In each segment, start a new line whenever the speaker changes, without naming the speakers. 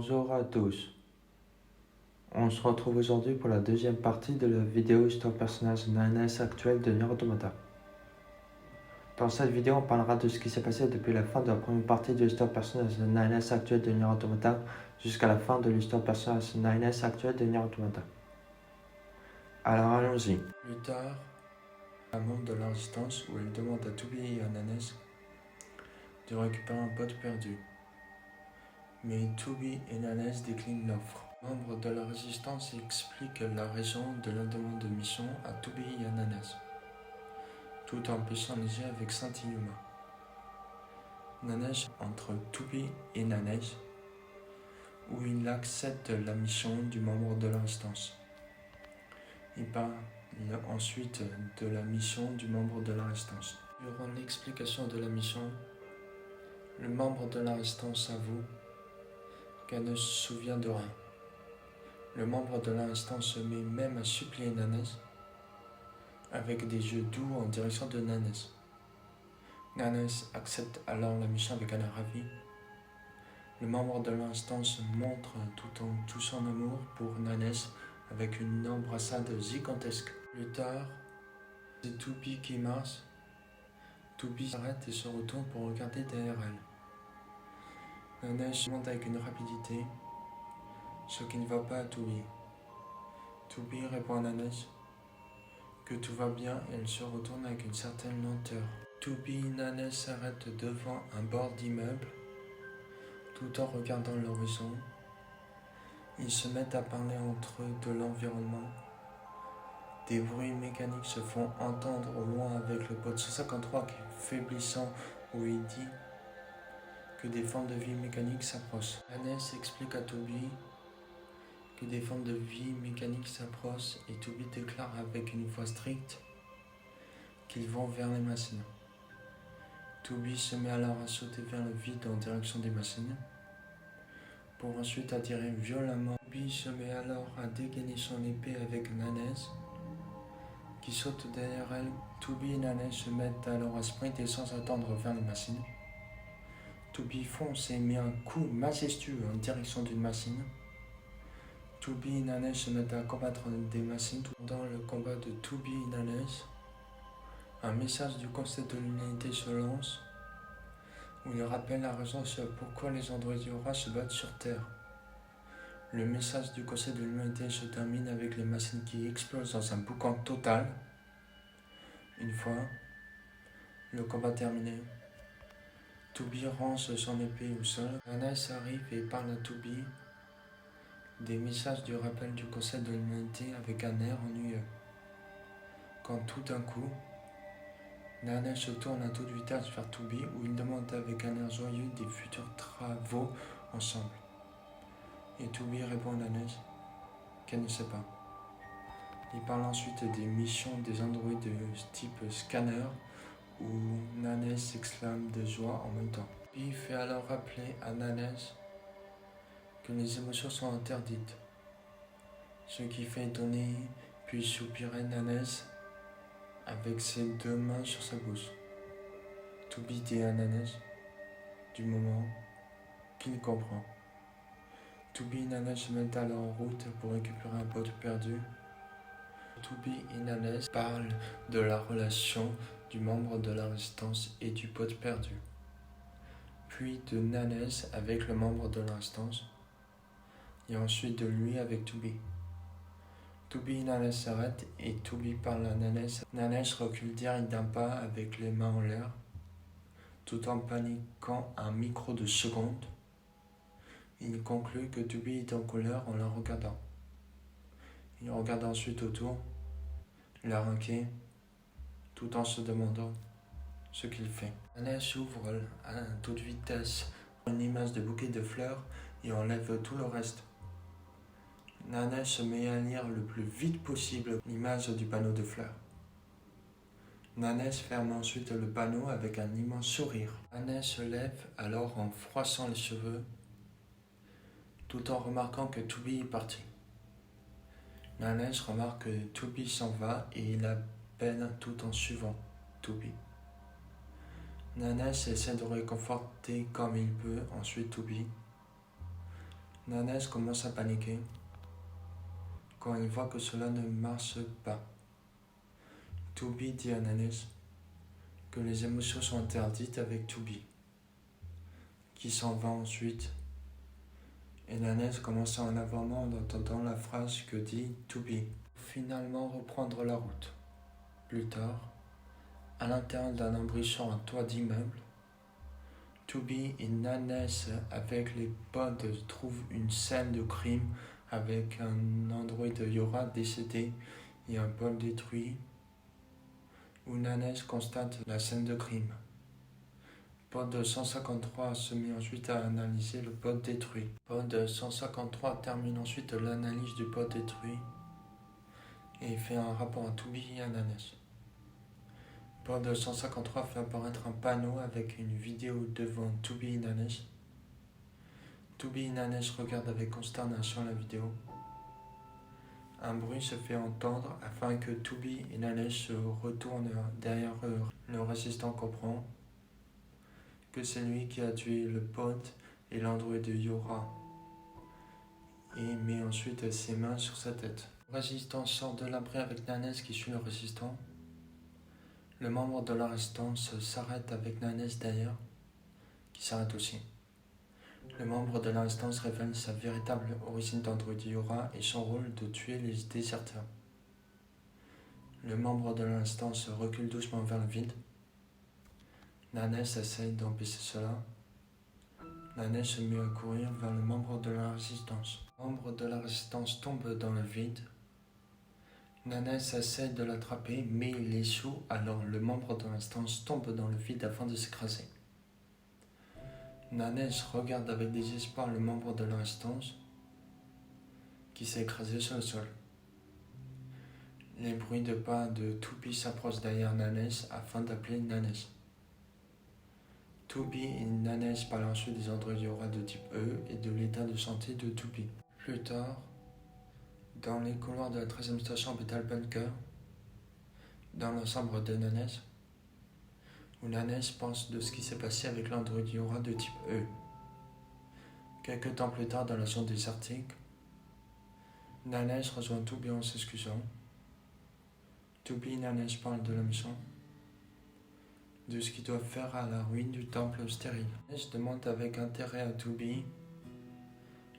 Bonjour à tous. On se retrouve aujourd'hui pour la deuxième partie de la vidéo Histoire personnage Nanes actuelle de Nier Automata. Dans cette vidéo, on parlera de ce qui s'est passé depuis la fin de la première partie de l'histoire personnage Nanes actuelle de Nier Automata jusqu'à la fin de l'histoire personnage Nanes actuelle de Nier Automata. Alors allons-y. Plus tard, un membre de la résistance où il demande à Tubi et à Nanes de récupérer un pote perdu. Mais Tubi et Nanes déclinent l'offre. Membre de la résistance explique la raison de la demande de mission à Tubi et à Nanes, tout en pêchant léger avec Saint-Inuma. Nanes entre Tubi et Nanes, où il accepte la mission du membre de la résistance. Il parle ensuite de la mission du membre de la résistance. Durant l'explication de la mission, le membre de la résistance avoue qu'elle ne se souvient de rien. Le membre de l'instant se met même à supplier Nanes, avec des yeux doux en direction de Nanes. Nanes accepte alors la mission avec un air ravi. Le membre de l'instant se montre tout en touchant son amour pour Nanes avec une embrassade gigantesque. Plus tard, c'est Tubi qui marche. Tubi s'arrête et se retourne pour regarder derrière elle. Nanes monte avec une rapidité, ce qui ne va pas à Tubi. Tubi répond à Nanes que tout va bien et elle se retourne avec une certaine lenteur. Tubi et Nanes s'arrêtent devant un bord d'immeuble, tout en regardant l'horizon. Ils se mettent à parler entre eux de l'environnement. Des bruits mécaniques se font entendre au loin avec le pod 153 qui est faiblissant où il dit que des formes de vie mécanique s'approchent. Nanes explique à Tubi que des formes de vie mécanique s'approchent et Tubi déclare avec une voix stricte qu'ils vont vers les machines. Tubi se met alors à sauter vers le vide en direction des machines, pour ensuite attirer violemment. Tubi se met alors à dégainer son épée avec Nanes, qui saute derrière elle. Tubi et Nanes se mettent alors à sprinter sans attendre vers les machines. Tubi fonce et met un coup majestueux en direction d'une machine. Tubi et Nanes se mettent à combattre des machines. Dans le combat de Tubi et Nanes, un message du Conseil de l'Humanité se lance, où il rappelle la raison sur pourquoi les androïdes Yora se battent sur Terre. Le message du Conseil de l'Humanité se termine avec les machines qui explosent dans un boucan total. Une fois le combat terminé, Tubi range son épée au sol. Nanes arrive et parle à Tubi des messages du rappel du Conseil de l'Humanité avec un air ennuyeux. Quand tout d'un coup, Nanes se tourne à toute vitesse vers Tubi où il demande avec un air joyeux des futurs travaux ensemble. Et Tubi répond à Nanes qu'elle ne sait pas. Il parle ensuite des missions des androïdes de type scanner où Nanes s'exclame de joie en même temps. Tubi fait alors rappeler à Nanes que les émotions sont interdites, ce qui fait étonner puis soupirer Nanes avec ses deux mains sur sa bouche. Tubi dit à Nanes du moment qu'il comprend. Tubi et Nanes se mettent alors en route pour récupérer un pote perdu. Tubi et Nanes parlent de la relation du membre de la résistance et du pote perdu, puis de Nanes avec le membre de la résistance, et ensuite de lui avec Tubi. Tubi et Nanes s'arrêtent et Tubi parle à Nanes. Nanes recule direct d'un pas avec les mains en l'air, tout en paniquant un micro de seconde. Il conclut que Tubi est en colère en la regardant. Il regarde ensuite autour, l'air inquiet, tout en se demandant ce qu'il fait. Nanes ouvre à toute vitesse une image de bouquet de fleurs et enlève tout le reste. Nanes se met à lire le plus vite possible l'image du panneau de fleurs. Nanes ferme ensuite le panneau avec un immense sourire. Nanes se lève alors en froissant les cheveux, tout en remarquant que Tubi est parti. Nanes remarque que Tubi s'en va et il appelle tout en suivant Tubi. Nanes essaie de réconforter comme il peut ensuite Tubi. Nanès commence à paniquer quand il voit que cela ne marche pas. Toubi dit à Nanès que les émotions sont interdites avec Toubi, qui s'en va ensuite, et Nanès commence à en avoir marre en entendant la phrase que dit Toubi. Finalement reprendre la route. Plus tard, à l'intérieur d'un abri sur un toit d'immeuble, Toubi et Nanès avec les potes trouvent une scène de crime avec un androïde Yora décédé et un bol détruit, où Nanès constate la scène de crime. Pod 153 se met ensuite à analyser le pod détruit. Pod 153 termine ensuite l'analyse du pod détruit et fait un rapport à Toubi et à Nanès. Pod 153 fait apparaître un panneau avec une vidéo devant Toubi et Nanès. Toubi et Nanès regardent avec consternation la vidéo. Un bruit se fait entendre afin que Toubi et Nanès se retournent derrière eux. Le résistant comprend que c'est lui qui a tué le pote et l'androïde de Yora et met ensuite ses mains sur sa tête. Le résistant sort de l'abri avec Nanès qui suit le résistant. Le membre de la résistance s'arrête avec Nanès derrière, qui s'arrête aussi. Le membre de la résistance révèle sa véritable origine d'androïde Yora et son rôle de tuer les déserteurs. Le membre de la résistance recule doucement vers le vide. Nanès essaye d'empêcher cela. Nanès se met à courir vers le membre de la résistance. Le membre de la résistance tombe dans le vide. Nanès essaie de l'attraper, mais il échoue, alors le membre de l'instance tombe dans le vide afin de s'écraser. Nanès regarde avec désespoir le membre de l'instance qui s'est écrasé sur le sol. Les bruits de pas de Toubi s'approchent derrière Nanès afin d'appeler Nanès. Toubi et Nanès parlent ensuite des androïdes Yora de type E et de l'état de santé de Toubi. Plus tard, dans les couloirs de la 13e station Orbital Bunker, dans la chambre de Nanès, où Nanès pense de ce qui s'est passé avec l'androïde Yora de type E. Quelque temps plus tard, dans la zone désertique, Nanès rejoint Toubi en s'excusant. Toubi et Nanès parlent de la mission, de ce qu'ils doivent faire à la ruine du temple stérile. Nanès demande avec intérêt à Toubi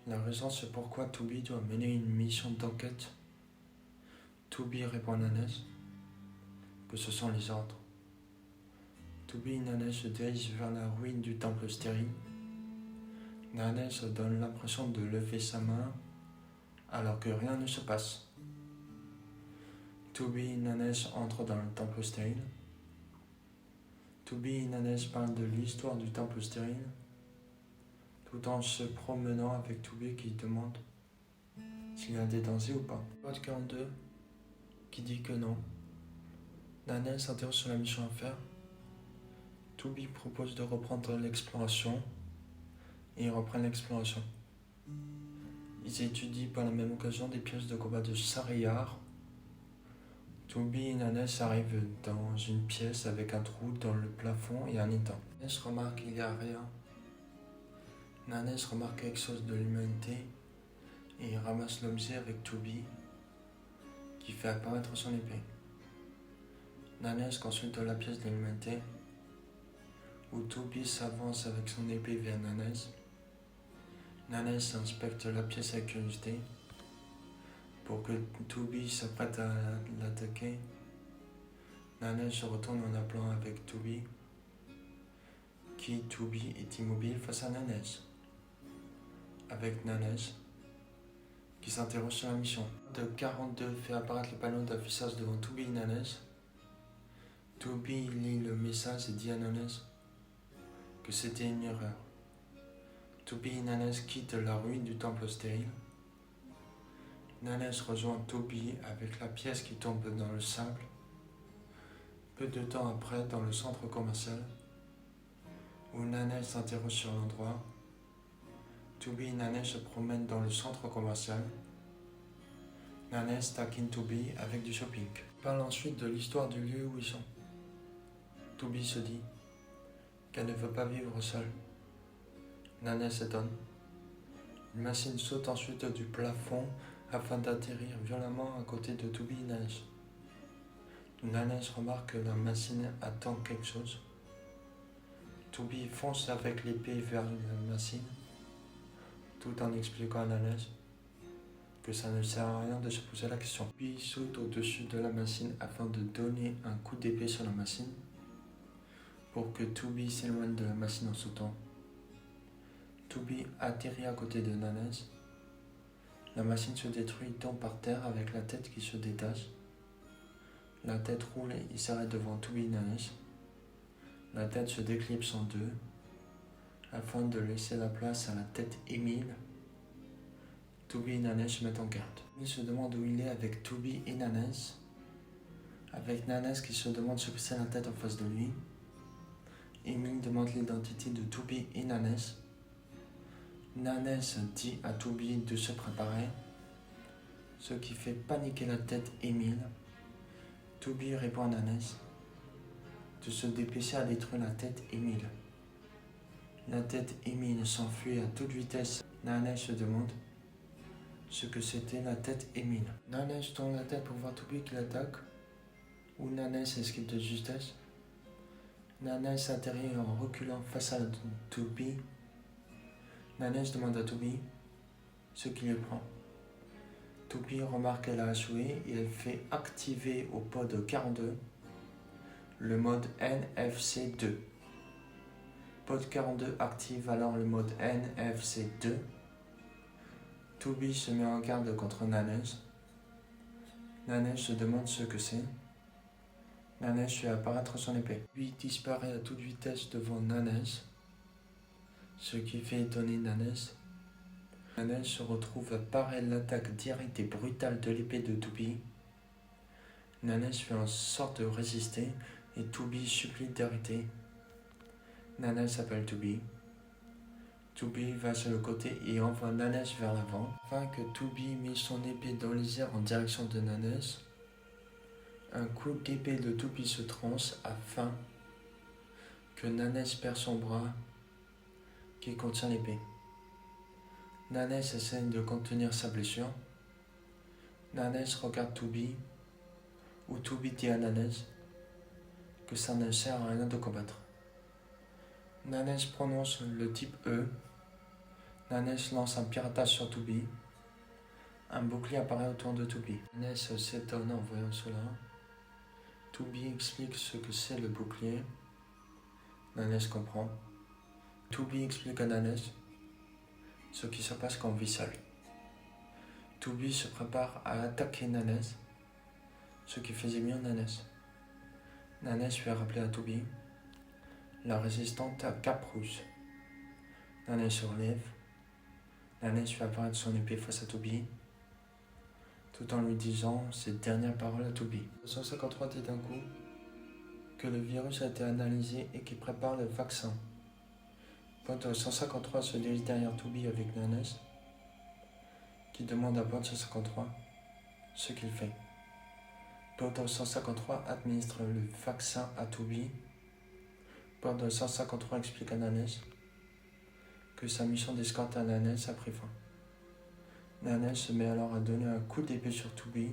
la raison c'est pourquoi Toubi doit mener une mission d'enquête. Toubi répond à Nanès que ce sont les ordres. Toubi et Nanès se dirigent vers la ruine du temple stérile. Nanès donne l'impression de lever sa main alors que rien ne se passe. Toubi et Nanès entrent dans le temple stérile. Toubi et Nanès parlent de l'histoire du temple stérile, tout en se promenant avec Toubi qui demande s'il y a des dangers ou pas. Pod 42 qui dit que non. Nanès s'interroge sur la mission à faire. Toubi propose de reprendre l'exploration et ils reprennent l'exploration. Ils étudient par la même occasion des pièces de combat de Sariyar. Toubi et Nanès arrivent dans une pièce avec un trou dans le plafond et un étang. Nanès remarque qu'il n'y a rien. Nanès remarque quelque chose de l'humanité et il ramasse l'objet avec Toubi qui fait apparaître son épée. Nanès consulte la pièce de l'humanité où Toubi s'avance avec son épée vers Nanès. Nanès inspecte la pièce avec curiosité pour que Toubi s'apprête à l'attaquer. Nanès se retourne en appelant avec Toubi Toubi est immobile face à Nanès. Avec Nanès qui s'interroge sur la mission. De 42 fait apparaître le panneau d'affichage devant Toubi et Nanès. Toubi lit le message et dit à Nanès que c'était une erreur. Toubi et Nanès quittent la ruine du temple stérile. Nanès rejoint Toubi avec la pièce qui tombe dans le sable. Peu de temps après, dans le centre commercial, où Nanès s'interroge sur l'endroit, Toubi et Nanès se promènent dans le centre commercial. Nanès taquine Toubi avec du shopping. Il parle ensuite de l'histoire du lieu où ils sont. Toubi se dit qu'elle ne veut pas vivre seule. Nanès s'étonne. Une machine saute ensuite du plafond afin d'atterrir violemment à côté de Toby et Nanesh. Nanesh remarque que la machine attend quelque chose. Toby fonce avec l'épée vers la machine, tout en expliquant à Nanesh que ça ne sert à rien de se poser la question. Toby saute au-dessus de la machine afin de donner un coup d'épée sur la machine pour que Toby s'éloigne de la machine en sautant. Toby atterrit à côté de Nanesh. La machine se détruit, tombe par terre avec la tête qui se détache. La tête roule et s'arrête devant Toby et Nanesh. La tête se déclipse en deux afin de laisser la place à la tête Émile. Toby et Nanesh se mettent en garde. Émile se demande où il est avec Toby et Nanesh. Avec Nanesh qui se demande ce que c'est la tête en face de lui. Émile demande l'identité de Toby et Nanesh. Nanesh dit à Toby de se préparer, ce qui fait paniquer la tête Émile. Toby répond à Nanesh de se dépêcher à détruire la tête Émile. La tête Émile s'enfuit à toute vitesse. Nanesh se demande ce que c'était la tête Émile. Nanesh tourne la tête pour voir Toby qui l'attaque, ou Nanesh esquive de justesse. Nanesh atterrit en reculant face à Toby. Nanesh demande à Toby ce qui lui prend. Toby remarque qu'elle a échoué et elle fait activer au pod 42 le mode NFC2. Pod 42 active alors le mode NFC2. Toby se met en garde contre Nanesh. Nanesh se demande ce que c'est. Nanesh fait apparaître son épée. Toby disparaît à toute vitesse devant Nanesh, ce qui fait étonner Nanesh. Nanesh se retrouve à parer l'attaque directe et brutale de l'épée de Toby. Nanesh fait en sorte de résister et Toby supplie d'arrêter. Nanesh appelle Toby. Toby va sur le côté et envoie Nanesh vers l'avant. Afin que Toby met son épée dans les airs en direction de Nanesh, un coup d'épée de Toby se tranche afin que Nanesh perd son bras qui contient l'épée. Nanesh essaie de contenir sa blessure. Nanesh regarde Toby, ou Toby dit à Nanesh que ça ne sert à rien de combattre. Nanesh prononce le type E. Nanesh lance un piratage sur Toby. Un bouclier apparaît autour de Toby. Nanesh s'étonne en voyant cela. Toby explique ce que c'est le bouclier. Nanesh comprend. Toby explique à Nanesh ce qui se passe quand on vit seul. Toby se prépare à attaquer Nanesh, ce qui faisait mieux Nanesh. Nanesh fait rappeler à Toby la résistante à Cap Rouge. Nanesh se relève. Nanesh fait apparaître son épée face à Toby, tout en lui disant ces dernières paroles à Toby. 153 dit d'un coup que le virus a été analysé et qu'il prépare le vaccin. Bot 153 se dirige derrière Toby avec Nanesh, qui demande à Bot 153 ce qu'il fait. Bot 153 administre le vaccin à Toby. Bot 153 explique à Nanesh que sa mission d'escorte à Nanesh a pris fin. Nanesh se met alors à donner un coup d'épée sur Toby,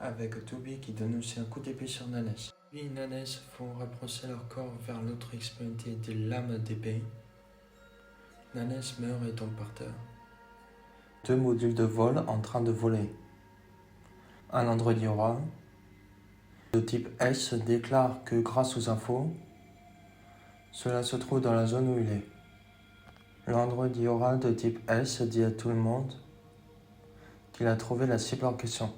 avec Toby qui donne aussi un coup d'épée sur Nanesh. Toby et Nanesh font rapprocher leur corps vers l'autre extrémité des lames d'épée. Nanesh meurt et tombe par terre. Deux modules de vol en train de voler. Un androïde Yora de type S déclare que grâce aux infos, cela se trouve dans la zone où il est. L'androïde Yora de type S dit à tout le monde qu'il a trouvé la cible en question.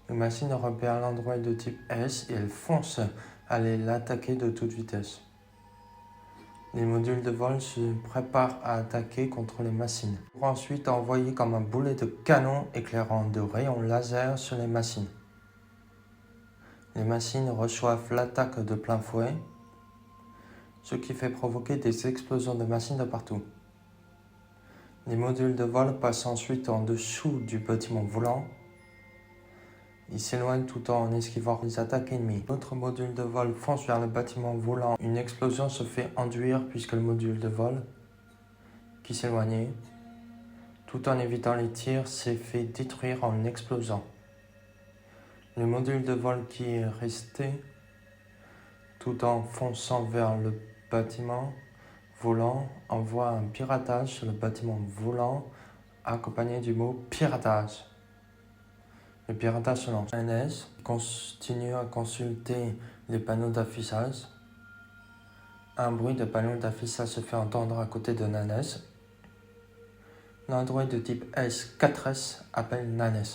Les machines repèrent l'androïde de type S et elles foncent à aller l'attaquer de toute vitesse. Les modules de vol se préparent à attaquer contre les machines, pour ensuite envoyer comme un boulet de canon éclairant de rayons laser sur les machines. Les machines reçoivent l'attaque de plein fouet, ce qui fait provoquer des explosions de machines de partout. Les modules de vol passent ensuite en dessous du bâtiment volant. Ils s'éloignent tout en esquivant les attaques ennemies. L'autre module de vol fonce vers le bâtiment volant. Une explosion se fait induire puisque le module de vol, qui s'éloignait. Tout en évitant les tirs, s'est fait détruire en explosant. Le module de vol qui est resté, tout en fonçant vers le bâtiment volant, envoie un piratage sur le bâtiment volant accompagné du mot piratage. Le piratage se lance. NS continue à consulter les panneaux d'affichage. Un bruit de panneau d'affichage se fait entendre à côté de Nanes. L'Android de type S 4S appelle Nanes.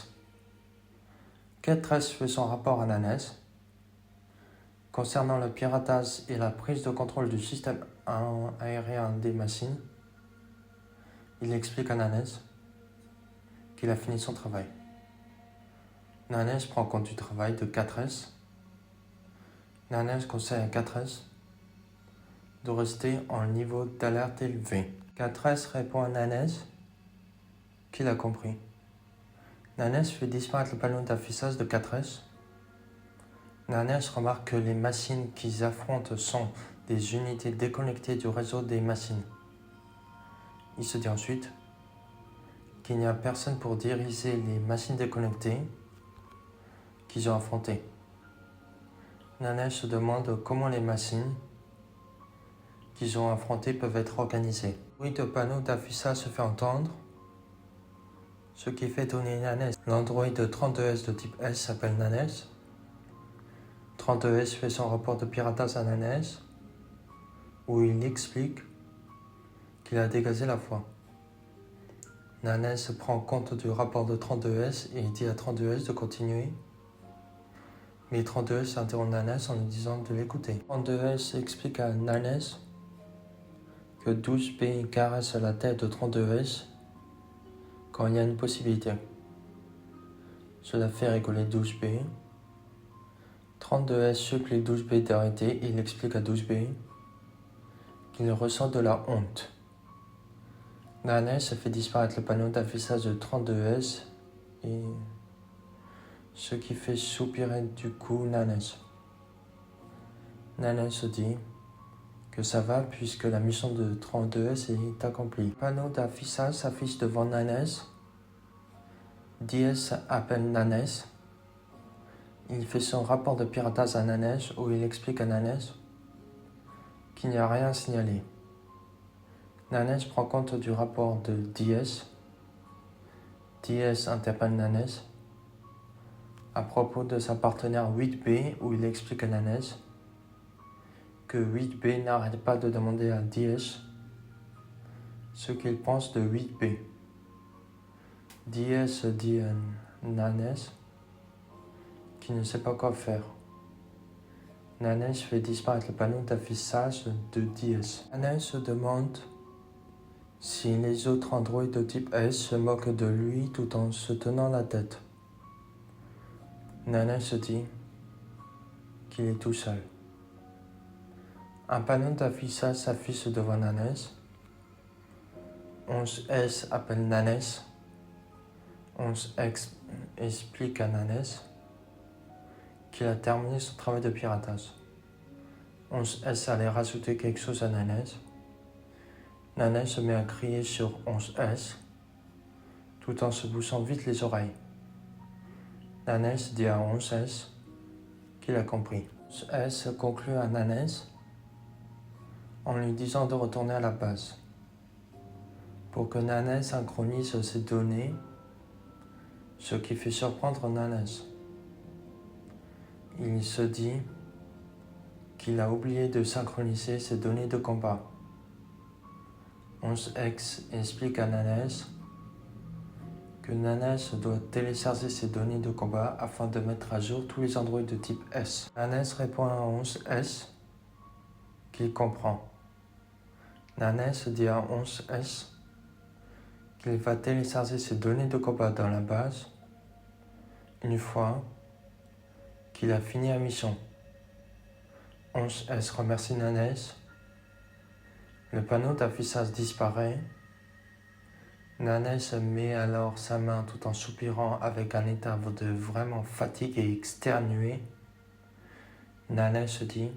4S fait son rapport à Nanes concernant le piratage et la prise de contrôle du système aérien des machines. Il explique à Nanes qu'il a fini son travail. Nanes prend compte du travail de 4S. Nanes conseille à 4S de rester en niveau d'alerte élevé. 4S répond à Nanes qu'il a compris. Nanes fait disparaître le panneau d'affichage de 4S. Nanes remarque que les machines qu'ils affrontent sont des unités déconnectées du réseau des machines. Il se dit ensuite qu'il n'y a personne pour diriger les machines déconnectées qu'ils ont affrontées. Nanes se demande comment les machines qu'ils ont affrontées peuvent être organisées. Le bruit de panneau d'affichage se fait entendre, ce qui fait donner Nanes. L'Android de 32S de type S s'appelle Nanes. 32S fait son rapport de piratage à Nanes, où il explique qu'il a dégazé la foi. Nanes prend compte du rapport de 32S et dit à 32S de continuer. Mais 32S interrompt Nanes en lui disant de l'écouter. 32S explique à Nanes que 12B caresse la tête de 32S quand il y a une possibilité. Cela fait rigoler 12B. 32S supplie 12B d'arrêter et il explique à 12B qu'il ressent de la honte. Nanes fait disparaître le panneau d'affichage de 32S et ce qui fait soupirer du coup Nanes. Nanes se dit que ça va puisque la mission de 32S est accomplie. Le panneau d'affichage s'affiche devant Nanes. DS appelle Nanes. Il fait son rapport de piratage à Nanes où il explique à Nanes qu'il n'y a rien à signaler. Nanes prend compte du rapport de DS. DS interpelle Nanes à propos de sa partenaire 8B où il explique à Nanes que 8B n'arrête pas de demander à DS ce qu'il pense de 8B. DS dit à Nanes qu'il ne sait pas quoi faire. Nanes fait disparaître le panneau d'affichage de DS. Nanes se demande si les autres Android de type S se moquent de lui tout en se tenant la tête. Nanes se dit qu'il est tout seul. Un panneau d'affichage s'affiche devant Nanes. 11S appelle Nanes. 11X explique à Nanes qu'il a terminé son travail de piratage. 11S allait rajouter quelque chose à Nanes. Nanes se met à crier sur 11S tout en se bouchant vite les oreilles. Nanes dit à 11S qu'il a compris. 11S conclut à Nanes en lui disant de retourner à la base pour que Nanes synchronise ses données, ce qui fait surprendre Nanes. Il se dit qu'il a oublié de synchroniser ses données de combat. 11X explique à Nanes que Nanes doit télécharger ses données de combat afin de mettre à jour tous les Android de type S. Nanes répond à 11S qu'il comprend. Nanes dit à 11S qu'il va télécharger ses données de combat dans la base une fois qu'il a fini la mission. 11S remercie Nanes. Le panneau d'affichage disparaît. Nanes met alors sa main tout en soupirant avec un état de vraiment fatigue et exténué. Nanes dit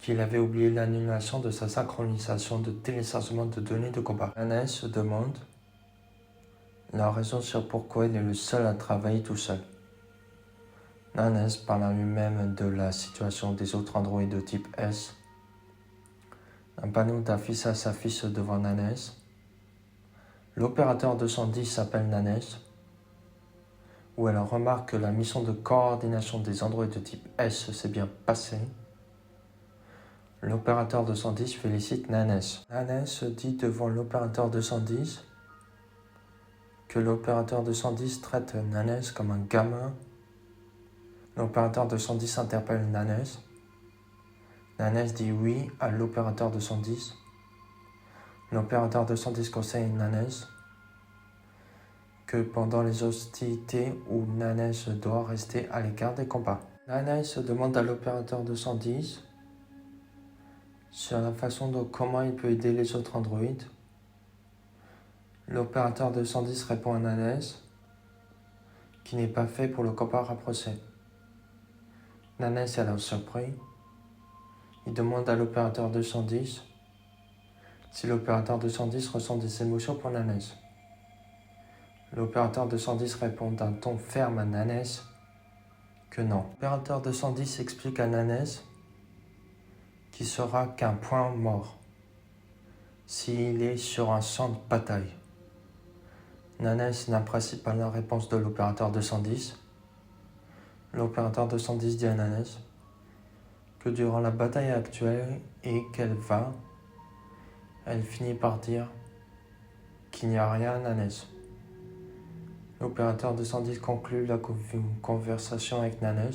qu'il avait oublié l'annulation de sa synchronisation de téléchargement de données de combat. Nanes se demande la raison sur pourquoi il est le seul à travailler tout seul. Nanes parle à lui-même de la situation des autres androïdes de type S. Un panneau d'affichage s'affiche devant Nanes. L'opérateur 210 s'appelle Nanes, où elle remarque que la mission de coordination des androïdes de type S s'est bien passée. L'opérateur 210 félicite Nanes. Nanes dit devant l'opérateur 210 que l'opérateur 210 traite Nanes comme un gamin. L'opérateur 210 interpelle Nanes. Nanes dit oui à l'opérateur 210. L'opérateur 210 conseille Nanes que pendant les hostilités où Nanes doit rester à l'écart des combats. Nanes demande à l'opérateur 210 sur la façon dont comment il peut aider les autres androïdes. L'opérateur 210 répond à Nanes qui n'est pas fait pour le combat rapproché. Nanes est alors surpris. Il demande à l'opérateur 210 si l'opérateur 210 ressent des émotions pour Nanes. L'opérateur 210 répond d'un ton ferme à Nanes que non. L'opérateur 210 explique à Nanes qu'il sera qu'un point mort s'il est sur un champ de bataille. Nanes n'apprécie pas la réponse de l'opérateur 210. L'opérateur 210 dit à Nanes que durant la bataille actuelle et elle finit par dire qu'il n'y a rien à Nanes. L'opérateur 210 conclut la conversation avec Nanes.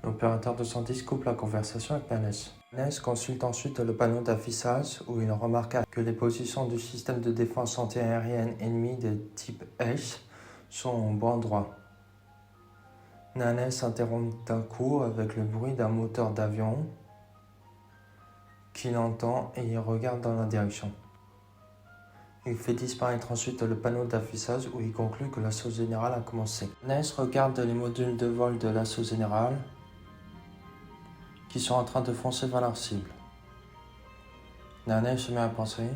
L'opérateur 210 coupe la conversation avec Nanes. Nanes consulte ensuite le panneau d'affichage où il remarqua que les positions du système de défense antiaérienne ennemi de type S sont au bon endroit. Nanes s'interrompt d'un coup avec le bruit d'un moteur d'avion qu'il entend et il regarde dans la direction. Il fait disparaître ensuite le panneau d'affichage où il conclut que l'assaut général a commencé. Nanes regarde les modules de vol de l'assaut général qui sont en train de foncer vers leur cible. Nanes se met à penser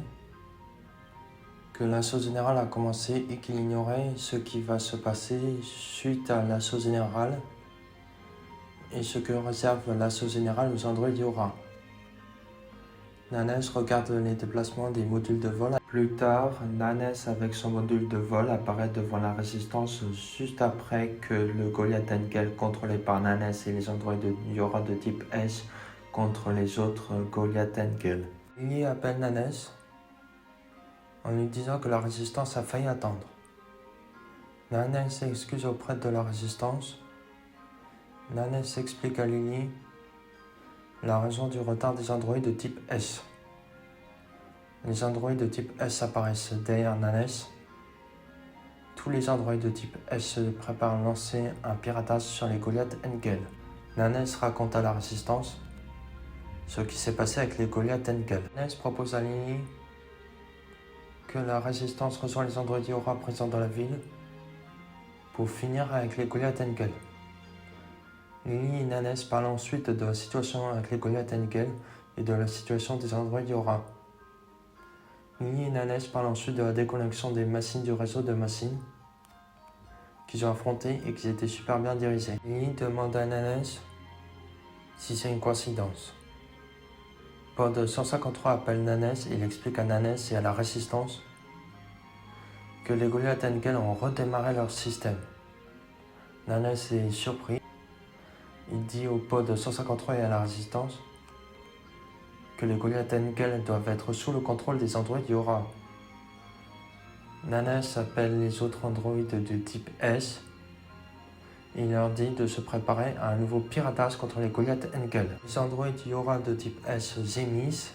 que l'assaut général a commencé et qu'il ignorait ce qui va se passer suite à l'assaut général et ce que réserve l'assaut général aux androïdes Yora. Nanes regarde les déplacements des modules de vol. Plus tard, Nanes avec son module de vol apparaît devant la résistance juste après que le Goliath Engel contrôlé par Nanes et les androïdes de Yora de type S contre les autres Goliath Engel. Lily appelle Nanes en lui disant que la résistance a failli attendre. Nanes s'excuse auprès de la résistance. Nanes explique à Lily la raison du retard des androïdes de type S. Les androïdes de type S apparaissent derrière Nanes. Tous les androïdes de type S se préparent à lancer un piratage sur les Goliath Engel. Nanes raconte à la résistance ce qui s'est passé avec les Goliath Engel. Nanes propose à Lily que la résistance reçoit les androïdes Yora présents dans la ville pour finir avec les Goliath Engel. Lily et Nanes parlent ensuite de la situation avec les Goliath Engel et de la situation des androïdes Yora. Lily et Nanes parlent ensuite de la déconnexion des machines du réseau de machines qu'ils ont affronté et qui étaient super bien dirigées. Lily demande à Nanes si c'est une coïncidence. Pod 153 appelle Nanes et il explique à Nanes et à la résistance que les Goliath Engel ont redémarré leur système. Nanes est surpris. Il dit au pod 153 et à la résistance que les Goliath Engel doivent être sous le contrôle des androïdes Yora. Nanes appelle les autres androïdes de type S et il leur dit de se préparer à un nouveau piratage contre les Goliath Engel. Les androïdes Yora de type S gémissent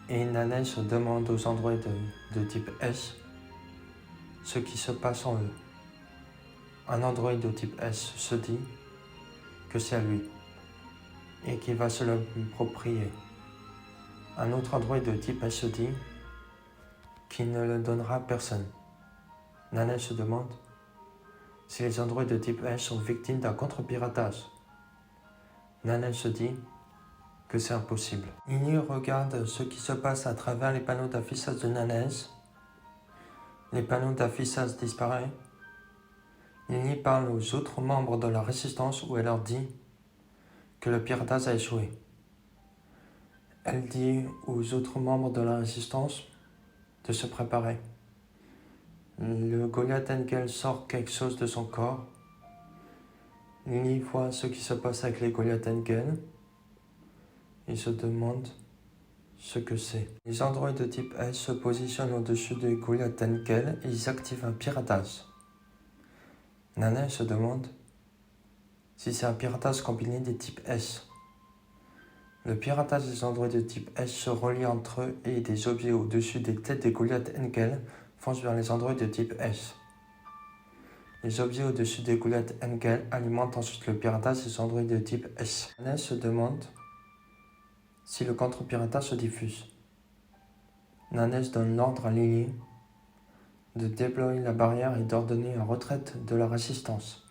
et Nanes demande aux androïdes de type S ce qui se passe en eux. Un androïde de type S se dit que c'est à lui et qu'il va se l'approprier. Un autre androïde de type S se dit qu'il ne le donnera à personne. Nanes se demande si les androïdes de type S sont victimes d'un contre-piratage. Nanès se dit que c'est impossible. Lily regarde ce qui se passe à travers les panneaux d'affichage de Nanès. Les panneaux d'affichage disparaissent. Lily parle aux autres membres de la résistance où elle leur dit que le piratage a échoué. Elle dit aux autres membres de la résistance de se préparer. Le Goliath Engel sort quelque chose de son corps. Lily voit ce qui se passe avec les Goliath Engel et se demande ce que c'est. Les androïdes de type S se positionnent au-dessus des Goliath Engel et ils activent un piratage. Nanès se demande si c'est un piratage combiné des types S. Le piratage des androïdes de type S se relie entre eux et des objets au-dessus des têtes des Goliath Engel foncent vers les androïdes de type S. Les objets au-dessus des Goliath Engel alimentent ensuite le piratage des androïdes de type S. Nanès se demande si le contre-piratage se diffuse. Nanès donne l'ordre à Lily de déployer la barrière et d'ordonner la retraite de la résistance.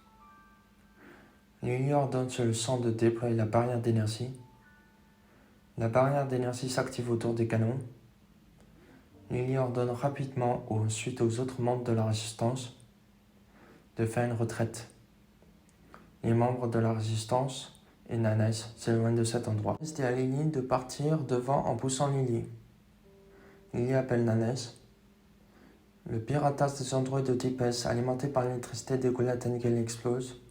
Lily ordonne sur le sang de déployer la barrière d'énergie. La barrière d'énergie s'active autour des canons. Lily ordonne rapidement ensuite aux autres membres de la résistance de faire une retraite. Les membres de la résistance et Nanès s'éloignent de cet endroit. Nanès dit à Lily de partir devant en poussant Lily. Lily appelle Nanès. Le piratage des androïdes de type S alimenté par l'électricité des Goliath Engel explose.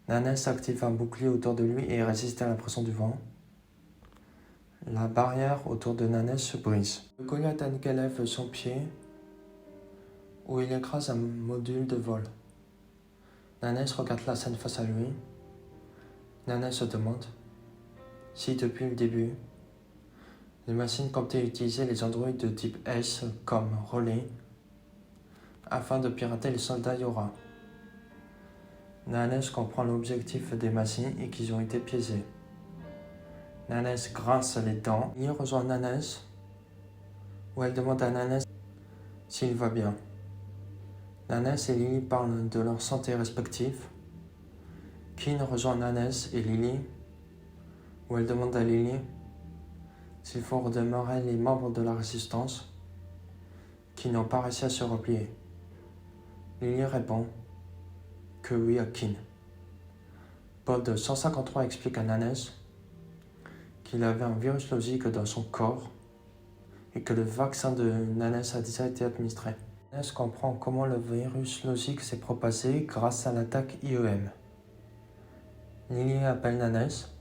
Nanès active un bouclier autour de lui et résiste à la pression du vent. La barrière autour de Nanès se brise. Le Goliath Engel lève son pied où il écrase un module de vol. Nanès regarde la scène face à lui. Nanès se demande si depuis le début, les machines comptaient utiliser les androïdes de type S comme relais afin de pirater les soldats Yora. Nanès comprend l'objectif des machines et qu'ils ont été piégés. Nanès grince les dents. Lily rejoint Nanès où elle demande à Nanès s'il va bien. Nanès et Lily parlent de leur santé respective. Kin rejoint Nanès et Lily où elle demande à Lily s'il faut redémarrer les membres de la résistance qui n'ont pas réussi à se replier. Lily répond que oui à Kin. Pod 153 explique à Nanès qu'il avait un virus logique dans son corps et que le vaccin de Nanès a déjà été administré. Nanès comprend comment le virus logique s'est propagé grâce à l'attaque IEM. Lily appelle Nanès.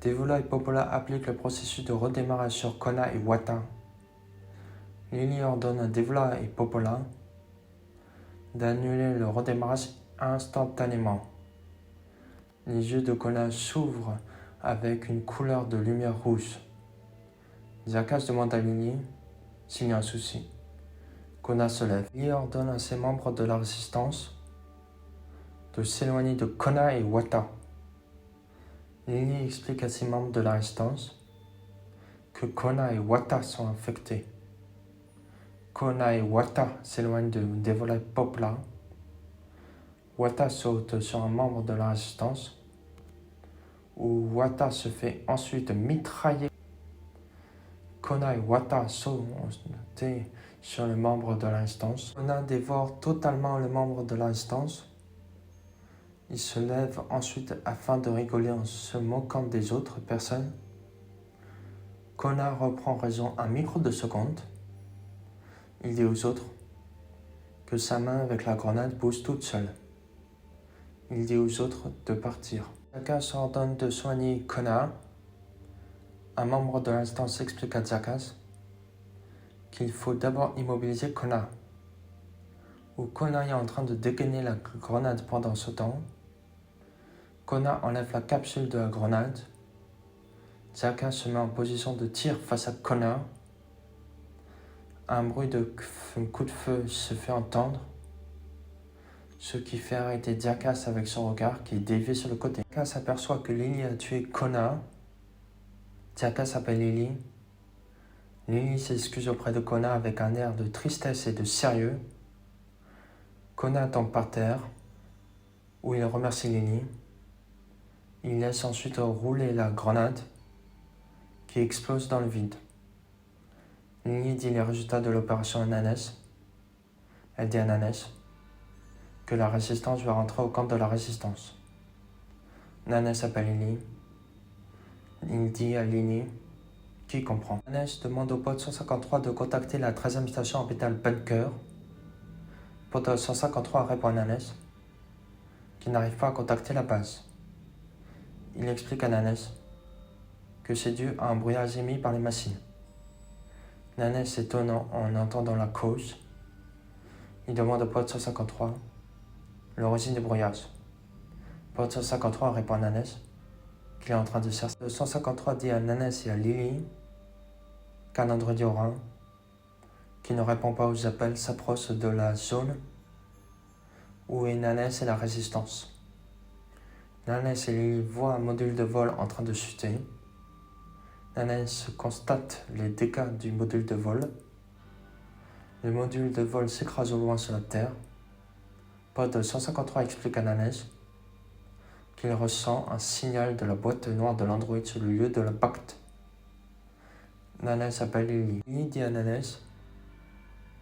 Devola et Popola appliquent le processus de redémarrage sur Kona et Wata. Lily ordonne à Devola et Popola d'annuler le redémarrage instantanément. Les yeux de Kona s'ouvrent avec une couleur de lumière rouge. Jackass demande à Lily s'il y a un souci. Kona se lève. Lily ordonne à ses membres de la résistance de s'éloigner de Kona et Wata. Lily explique à ses membres de la résistance que Kona et Wata sont infectés. Kona et Wata s'éloignent de Devola et Popola. Wata saute sur un membre de la résistance où Wata se fait ensuite mitrailler. Kona et Wata sautent sur le membre de la résistance. Kona dévore totalement le membre de la résistance. Il se lève ensuite afin de rigoler en se moquant des autres personnes. Kona reprend raison un micro de seconde. Il dit aux autres que sa main avec la grenade bouge toute seule. Il dit aux autres de partir. Jackass ordonne de soigner Kona. Un membre de l'instance explique à Jackass qu'il faut d'abord immobiliser Kona. Où Kona est en train de dégainer la grenade pendant ce temps. Kona enlève la capsule de la grenade. Jackass se met en position de tir face à Kona. Un bruit de coup de feu se fait entendre, ce qui fait arrêter Jackass avec son regard qui est dévié sur le côté. Jackass aperçoit que Lily a tué Kona. Jackass appelle Lily. Lily s'excuse auprès de Kona avec un air de tristesse et de sérieux. Kona tombe par terre, où il remercie Lily. Il laisse ensuite rouler la grenade qui explose dans le vide. Lily dit les résultats de l'opération Ananas. Elle dit à Ananas que la résistance va rentrer au camp de la résistance. Ananas appelle Lily. Il dit à Lily qui comprend. Ananas demande au pod 153 de contacter la 13e station orbitale Bunker. Pod 153 répond à Ananas qui n'arrive pas à contacter la base. Il explique à Ananas que c'est dû à un brouillage émis par les machines. Ananas s'étonnant en entendant la cause. Il demande au pod 153 l'origine du brouillage. Pod 153 répond à Ananas qu'il est en train de chercher. Le 153 dit à Ananas et à Lily qu'un androïde Yora qui ne répond pas aux appels s'approche de la zone où est Ananas et la résistance. Ananas et Lily voient un module de vol en train de chuter. Ananas constate les dégâts du module de vol. Le module de vol s'écrase au loin sur la Terre. Pod 153 explique à Ananas qu'il ressent un signal de la boîte noire de l'androïde sur le lieu de l'impact. Ananas appelle Lily. Lily dit à Ananas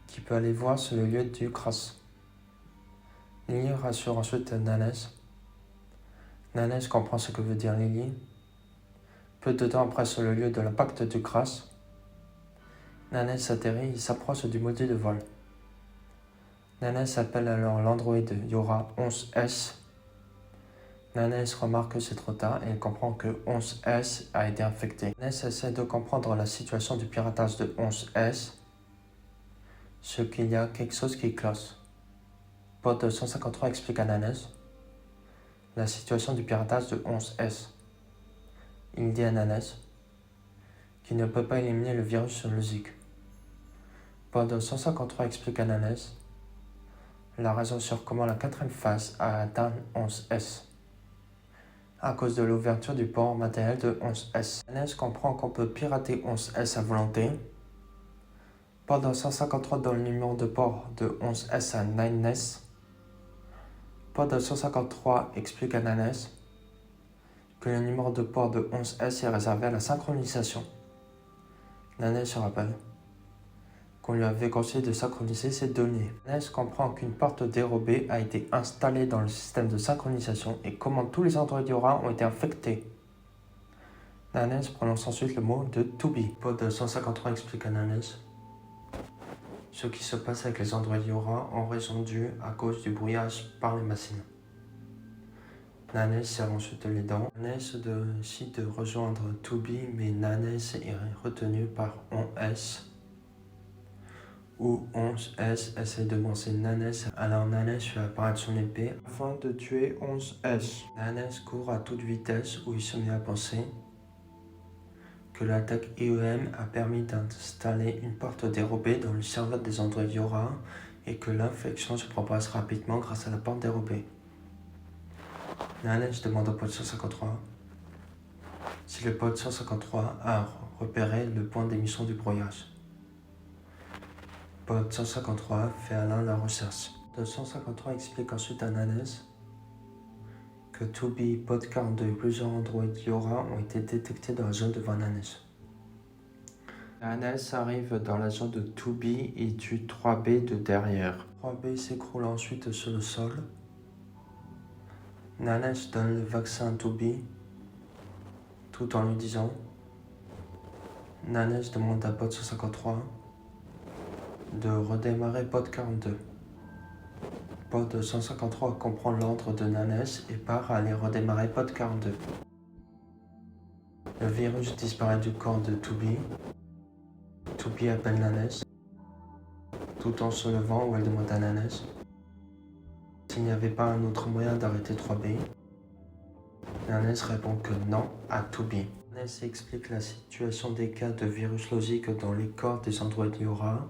qu'il peut aller voir sur le lieu du crash. Lily rassure ensuite Ananas. Ananas comprend ce que veut dire Lily. Peu de temps après sur le lieu de l'impact du crash, Ananas atterrit et s'approche du module de vol. Ananas appelle alors l'androïde Yora 11S. Ananas remarque que c'est trop tard et elle comprend que 11S a été infecté. Ananas essaie de comprendre la situation du piratage de 11S, ce qu'il y a quelque chose qui cloche. Pod 153 explique à Ananas la situation du piratage de 11S. Il dit à Ananas qu'il ne peut pas éliminer le virus logique. Pod 153 explique à Ananas la raison sur comment la 4e phase a atteint 11S. À cause de l'ouverture du port matériel de 11S. Ananas comprend qu'on peut pirater 11S à volonté. Pod 153 donne le numéro de port de 11S à Ananas. Pod 153 explique à Ananas que le numéro de port de 11S est réservé à la synchronisation. Ananas se rappelle qu'on lui avait conseillé de synchroniser ses données. Ananas comprend qu'une porte dérobée a été installée dans le système de synchronisation et comment tous les androïdes Yora ont été infectés. Ananas prononce ensuite le mot de to be. Pod 153 explique à Ananas ce qui se passe avec les androïdes Yora en raison due à cause du brouillage par les machines. Ananas serre ensuite les dents. Ananas décide de rejoindre Toby, mais Ananas est retenu par 11S. Où 11S essaie de lancer Ananas, alors Ananas fait apparaître son épée afin de tuer 11S. Ananas court à toute vitesse où il se met à penser que l'attaque IEM a permis d'installer une porte dérobée dans le serveur des androïdes Yora et que l'infection se propage rapidement grâce à la porte dérobée. Ananas demande au pod 153 si le pod 153 a repéré le point d'émission du brouillage. Pod 153 fait alors la recherche. Pod 153 explique ensuite à Ananas que Toby, Pod 42 et plusieurs androïdes Yora ont été détectés dans la zone devant Ananas. Ananas arrive dans la zone de Toby et tue 3B de derrière. 3B s'écroule ensuite sur le sol. Ananas donne le vaccin à Toby tout en lui disant. Ananas demande à Pod 153 de redémarrer Pod 42. Pod 153 comprend l'ordre de Ananas et part à aller redémarrer Pod 42. Le virus disparaît du corps de Toby. Toby appelle Ananas tout en se levant où elle demande à Ananas s'il n'y avait pas un autre moyen d'arrêter 3B. Ananas répond que non à Toby. Ananas explique la situation des cas de virus logique dans les corps des androïdes Yora.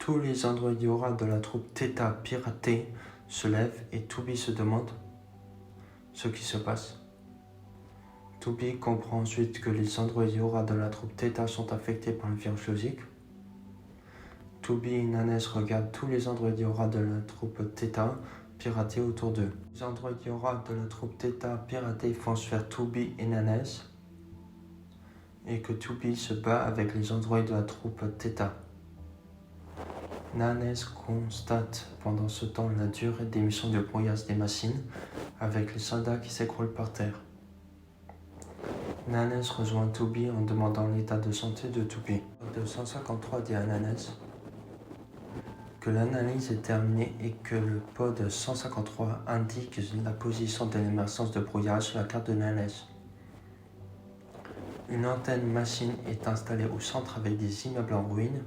Tous les androïdes Yora de la troupe Theta piratée se lèvent et Toby se demande ce qui se passe. Toby comprend ensuite que les androïdes Yora de la troupe Theta sont affectés par le virus logique. Toby et Ananas regardent tous les androïdes Yora de la troupe Theta piratées autour d'eux. Les androïdes Yora de la troupe Theta piratée foncent vers 2B et Nanes, et que 2B se bat avec les androïdes de la troupe Theta. Nanes constate pendant ce temps la durée d'émission de brouillasse des machines avec les soldats qui s'écroulent par terre. Nanes rejoint 2B en demandant l'état de santé de 2B. De 153 dit à Nanes que l'analyse est terminée et que le pod 153 indique la position de l'émergence de brouillage sur la carte de Nanes. Une antenne machine est installée au centre avec des immeubles en ruine,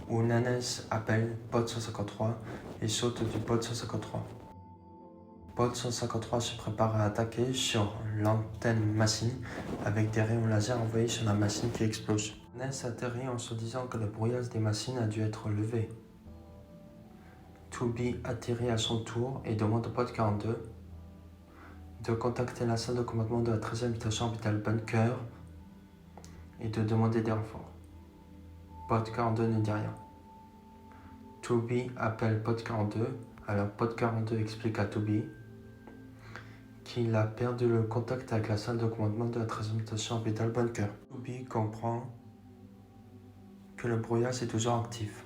où Nanes appelle pod 153 et saute du pod 153. Pod 153 se prépare à attaquer sur l'antenne machine avec des rayons laser envoyés sur la machine qui explose. Nanes atterrit en se disant que le brouillage des machines a dû être levé. 2B atterrit à son tour et demande au pod 42 de contacter la salle de commandement de la 13e station orbitale Bunker et de demander des renforts. Pod 42 ne dit rien. 2B appelle pod 42, alors pod 42 explique à 2B qu'il a perdu le contact avec la salle de commandement de la 13e station orbitale Bunker. 2B comprend que le brouillage est toujours actif.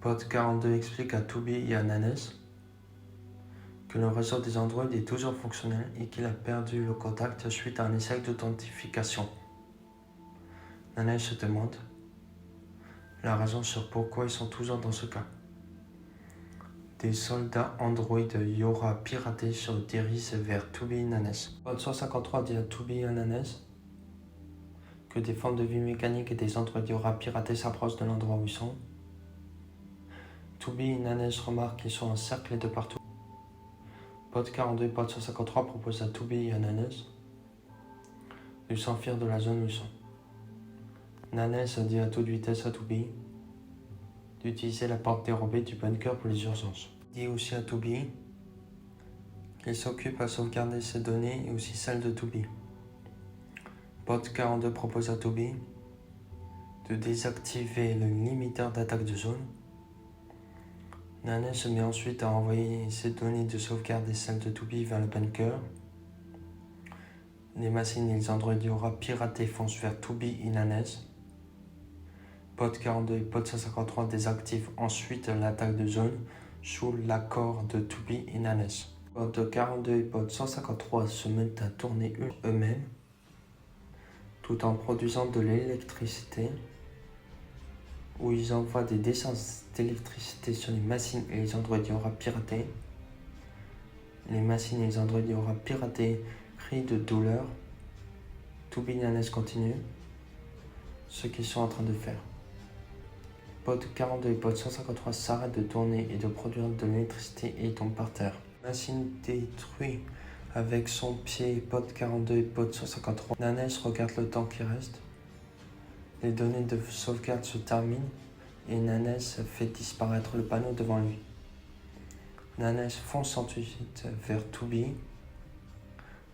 Pod 42 explique à 2B et à Nanes que le réseau des androïdes est toujours fonctionnel et qu'il a perdu le contact suite à un essai d'authentification. Nanes se demande la raison sur pourquoi ils sont toujours dans ce cas. Des soldats androïdes Yora piratés se dirigent vers 2B et Nanes. Pod 153 dit à 2B et à Nanes que des formes de vie mécanique et des androïdes Yora piratés s'approchent de l'endroit où ils sont. 2B et Nanes remarquent qu'ils sont encerclés de partout. Pod 42 et pod 153 proposent à 2B et à Nanes de s'enfuir de la zone où ils sont. Nanes dit à toute vitesse à 2B d'utiliser la porte dérobée du bunker pour les urgences. Il dit aussi à 2B qu'il s'occupe à sauvegarder ses données et aussi celles de 2B. Pod 42 propose à 2B de désactiver le limiteur d'attaque de zone. Nanes se met ensuite à envoyer ses données de sauvegarde et celles de 2B vers le bunker. Les machines et les androïdes Yora piratés foncent vers 2B et Nanes. Pod 42 et pod 153 désactivent ensuite l'attaque de zone sous l'accord de 2B et Nanes. Pod 42 et pod 153 se mettent à tourner eux-mêmes tout en produisant de l'électricité, où ils envoient des descentes d'électricité sur les machines et les androïdes Yora piratés. Les machines et les androïdes Yora piratés crient de douleur. 2B et Nanes continuent ce qu'ils sont en train de faire. Pod 42 et pod 153 s'arrêtent de tourner et de produire de l'électricité et tombent par terre. Machine détruit avec son pied pod 42 et pod 153. Nanes regarde le temps qui reste. Les données de sauvegarde se terminent et Nanes fait disparaître le panneau devant lui. Nanes fonce ensuite vers 2B.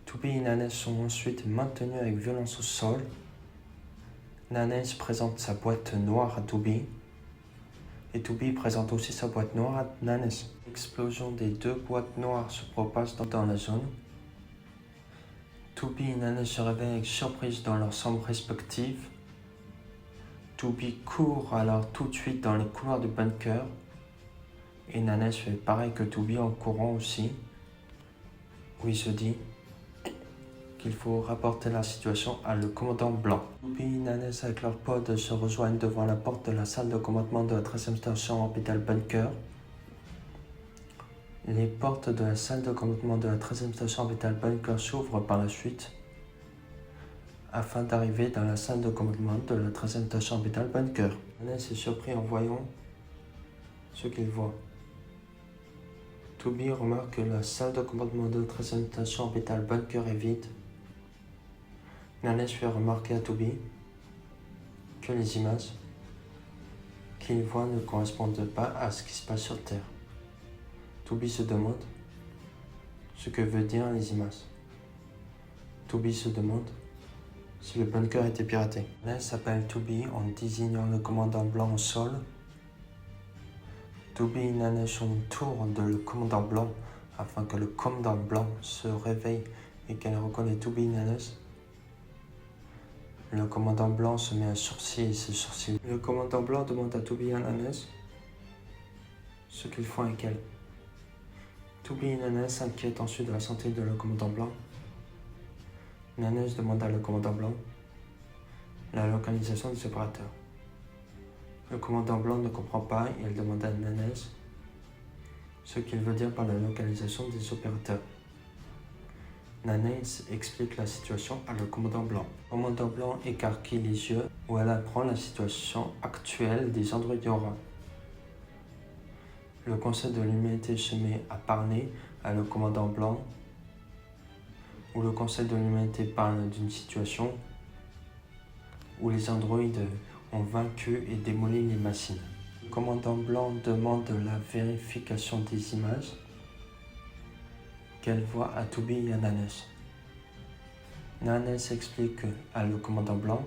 2B et Nanes sont ensuite maintenus avec violence au sol. Nanes présente sa boîte noire à 2B. Et 2B présente aussi sa boîte noire à Nanes. L'explosion des deux boîtes noires se propage dans la zone. 2B et Nanes se réveillent avec surprise dans leurs chambres respectives. 2B court alors tout de suite dans les couloirs du bunker. Et Nanes fait pareil que 2B en courant aussi. Où il se dit qu'il faut rapporter la situation à le commandant blanc. 2B et Nanes avec leur pod se rejoignent devant la porte de la salle de commandement de la 13e station orbitale Bunker. Les portes de la salle de commandement de la 13e station orbitale Bunker s'ouvrent par la suite afin d'arriver dans la salle de commandement de la 13e station orbitale Bunker. Nanes est surpris en voyant ce qu'il voit. 2B remarque que la salle de commandement de la 13e station orbitale Bunker est vide. Nanes fait remarquer à 2B que les images qu'il voit ne correspondent pas à ce qui se passe sur Terre. 2B se demande ce que veulent dire les images. 2B se demande si le bunker était piraté. Nanes appelle 2B en désignant le commandant blanc au sol Toby et Nanesh sont autour de le commandant blanc afin que le commandant blanc se réveille et qu'elle reconnaît Toby et Nanesh. Le commandant blanc se met à sourciller ses sourcils. Le commandant blanc demande à Toby et Nanesh ce qu'ils font avec elle. Toby et Nanesh s'inquiètent ensuite de la santé de le commandant blanc. Nanesh demande à le commandant blanc la localisation des opérateurs. Le commandant blanc ne comprend pas et elle demande à Nanesh ce qu'il veut dire par la localisation des opérateurs. Nanesh explique la situation à le commandant blanc. Le commandant blanc écarquille les yeux où elle apprend la situation actuelle des androïdes Aura. Le Conseil de l'Humanité se met à parler à le commandant blanc, où le Conseil de l'Humanité parle d'une situation où les androïdes ont vaincu et démoli les machines. Le commandant blanc demande la vérification des images qu'elle voit à Toby et à Nanesh. Nanesh explique à le commandant blanc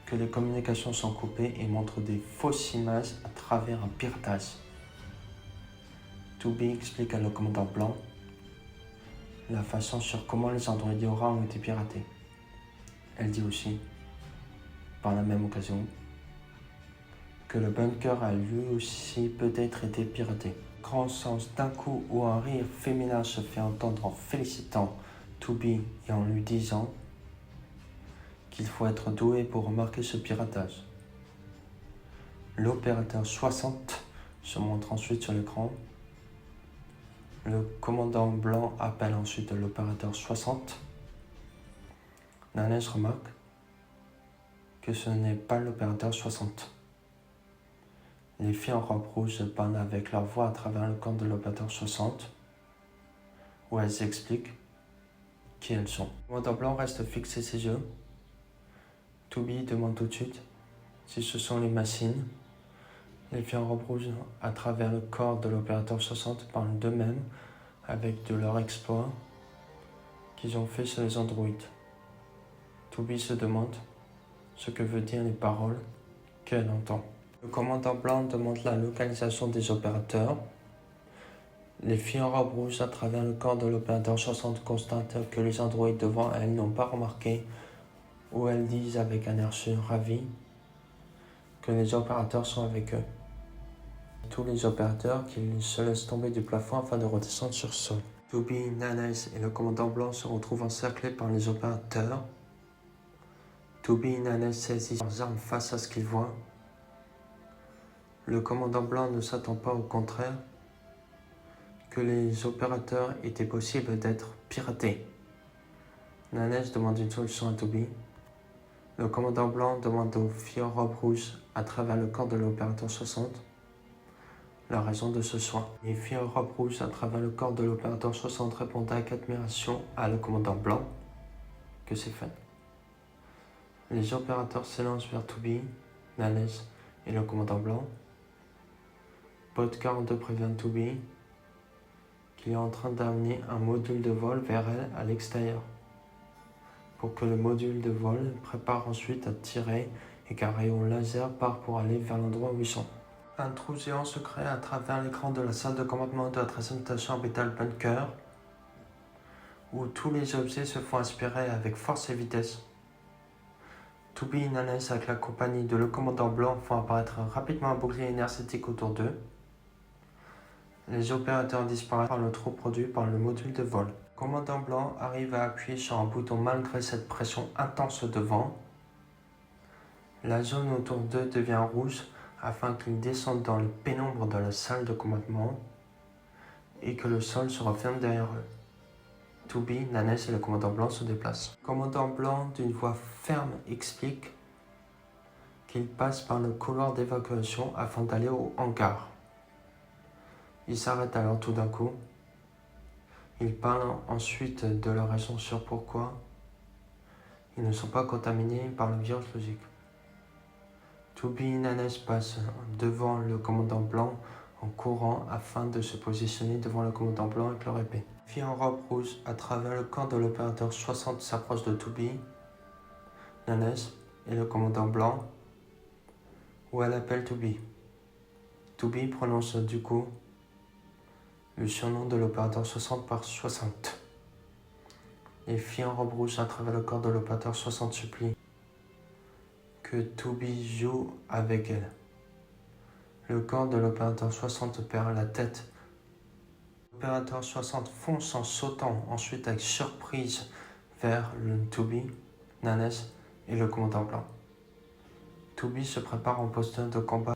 que les communications sont coupées et montre des fausses images à travers un piratage. Toby explique à le commandant blanc la façon sur comment les androïdes Aura ont été piratés. Elle dit aussi, par la même occasion, que le bunker a lui aussi peut-être été piraté. Grand sens d'un coup où un rire féminin se fait entendre en félicitant Toby et en lui disant qu'il faut être doué pour remarquer ce piratage. L'opérateur 60 se montre ensuite sur l'écran. Le commandant blanc appelle ensuite l'opérateur 60. Nanesh remarque que ce n'est pas l'opérateur 60. Les filles en robe rouge parlent avec leur voix à travers le corps de l'opérateur 60, où elles expliquent qui elles sont. Le commandant blanc reste fixé ses yeux. Toby demande tout de suite si ce sont les machines. Les filles en robe rouge, à travers le corps de l'opérateur 60, parlent d'eux-mêmes avec de leurs exploits qu'ils ont fait sur les androïdes. Toby se demande ce que veulent dire les paroles qu'elle entend. Le commandant blanc demande la localisation des opérateurs. Les filles en robe rouge, à travers le corps de l'opérateur 60, constatent que les androïdes devant elles n'ont pas remarqué, ou elles disent avec un air ravi que les opérateurs sont avec eux. Tous les opérateurs qu'ils se laissent tomber du plafond afin de redescendre sur le sol. Toby, Nanesh et le commandant blanc se retrouvent encerclés par les opérateurs. Toby et Nanesh saisissent leurs armes face à ce qu'ils voient. Le commandant blanc ne s'attend pas, au contraire, que les opérateurs étaient possibles d'être piratés. Nanesh demande une solution à Toby. Le commandant blanc demande aux filles en robe rouge, à travers le corps de l'opérateur 60, la raison de ce soin. Les filles en robe rouge, à travers le corps de l'opérateur 60, répondent avec admiration à le commandant blanc que c'est fait. Les opérateurs s'élancent vers Toby, Nanesh et le commandant blanc. Pod 42 prévient Toby qu'il est en train d'amener un module de vol vers elle à l'extérieur, pour que le module de vol prépare ensuite à tirer et qu'un rayon laser part pour aller vers l'endroit où ils sont. Un trou géant se crée à travers l'écran de la salle de commandement de la 13e station orbitale Bunker, où tous les objets se font aspirer avec force et vitesse. Toby et Nanesh, avec la compagnie de le commandant blanc, font apparaître rapidement un bouclier énergétique autour d'eux. Les opérateurs disparaissent par le trou produit par le module de vol. Le commandant blanc arrive à appuyer sur un bouton malgré cette pression intense de vent. La zone autour d'eux devient rouge afin qu'ils descendent dans le pénombre de la salle de commandement et que le sol se referme derrière eux. Toby, Nanesh et le commandant blanc se déplacent. Le commandant blanc, d'une voix ferme, explique qu'ils passent par le couloir d'évacuation afin d'aller au hangar. Ils s'arrêtent alors tout d'un coup. Ils parlent ensuite de la raison sur pourquoi ils ne sont pas contaminés par le virus logique. Toby et Nanesh passent devant le commandant blanc en courant afin de se positionner devant le commandant blanc avec leur épée. La fille en robe rouge, à travers le corps de l'opérateur 60, s'approche de Toby, Nanesh et le commandant blanc, où elle appelle Toby. Toubi prononce du coup le surnom de l'opérateur 60 par 60. Les filles en robe rouge à travers le corps de l'opérateur 60 supplient que Toubi joue avec elle. Le corps de l'opérateur 60 perd la tête. L'opérateur 60 fonce en sautant ensuite avec surprise vers le Toubi, Nanes et le commandant blanc. Toubi se prépare en posture de combat.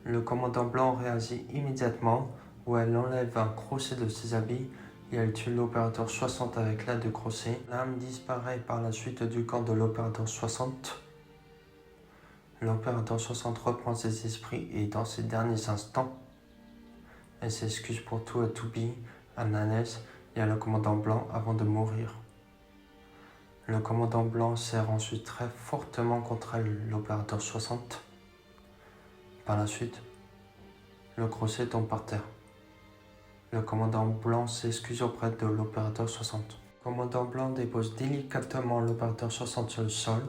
Le commandant blanc réagit immédiatement où elle enlève un crochet de ses habits et elle tue l'opérateur 60 avec l'aide de crochet. L'âme disparaît par la suite du corps de l'opérateur 60. L'opérateur 60 reprend ses esprits et dans ses derniers instants, elle s'excuse pour tout à Toubi, à Nanes et à le commandant blanc avant de mourir. Le commandant blanc serre ensuite très fortement contre elle l'opérateur 60. Par la suite, le crochet tombe par terre. Le commandant blanc s'excuse auprès de l'opérateur 60. Le commandant blanc dépose délicatement l'opérateur 60 sur le sol,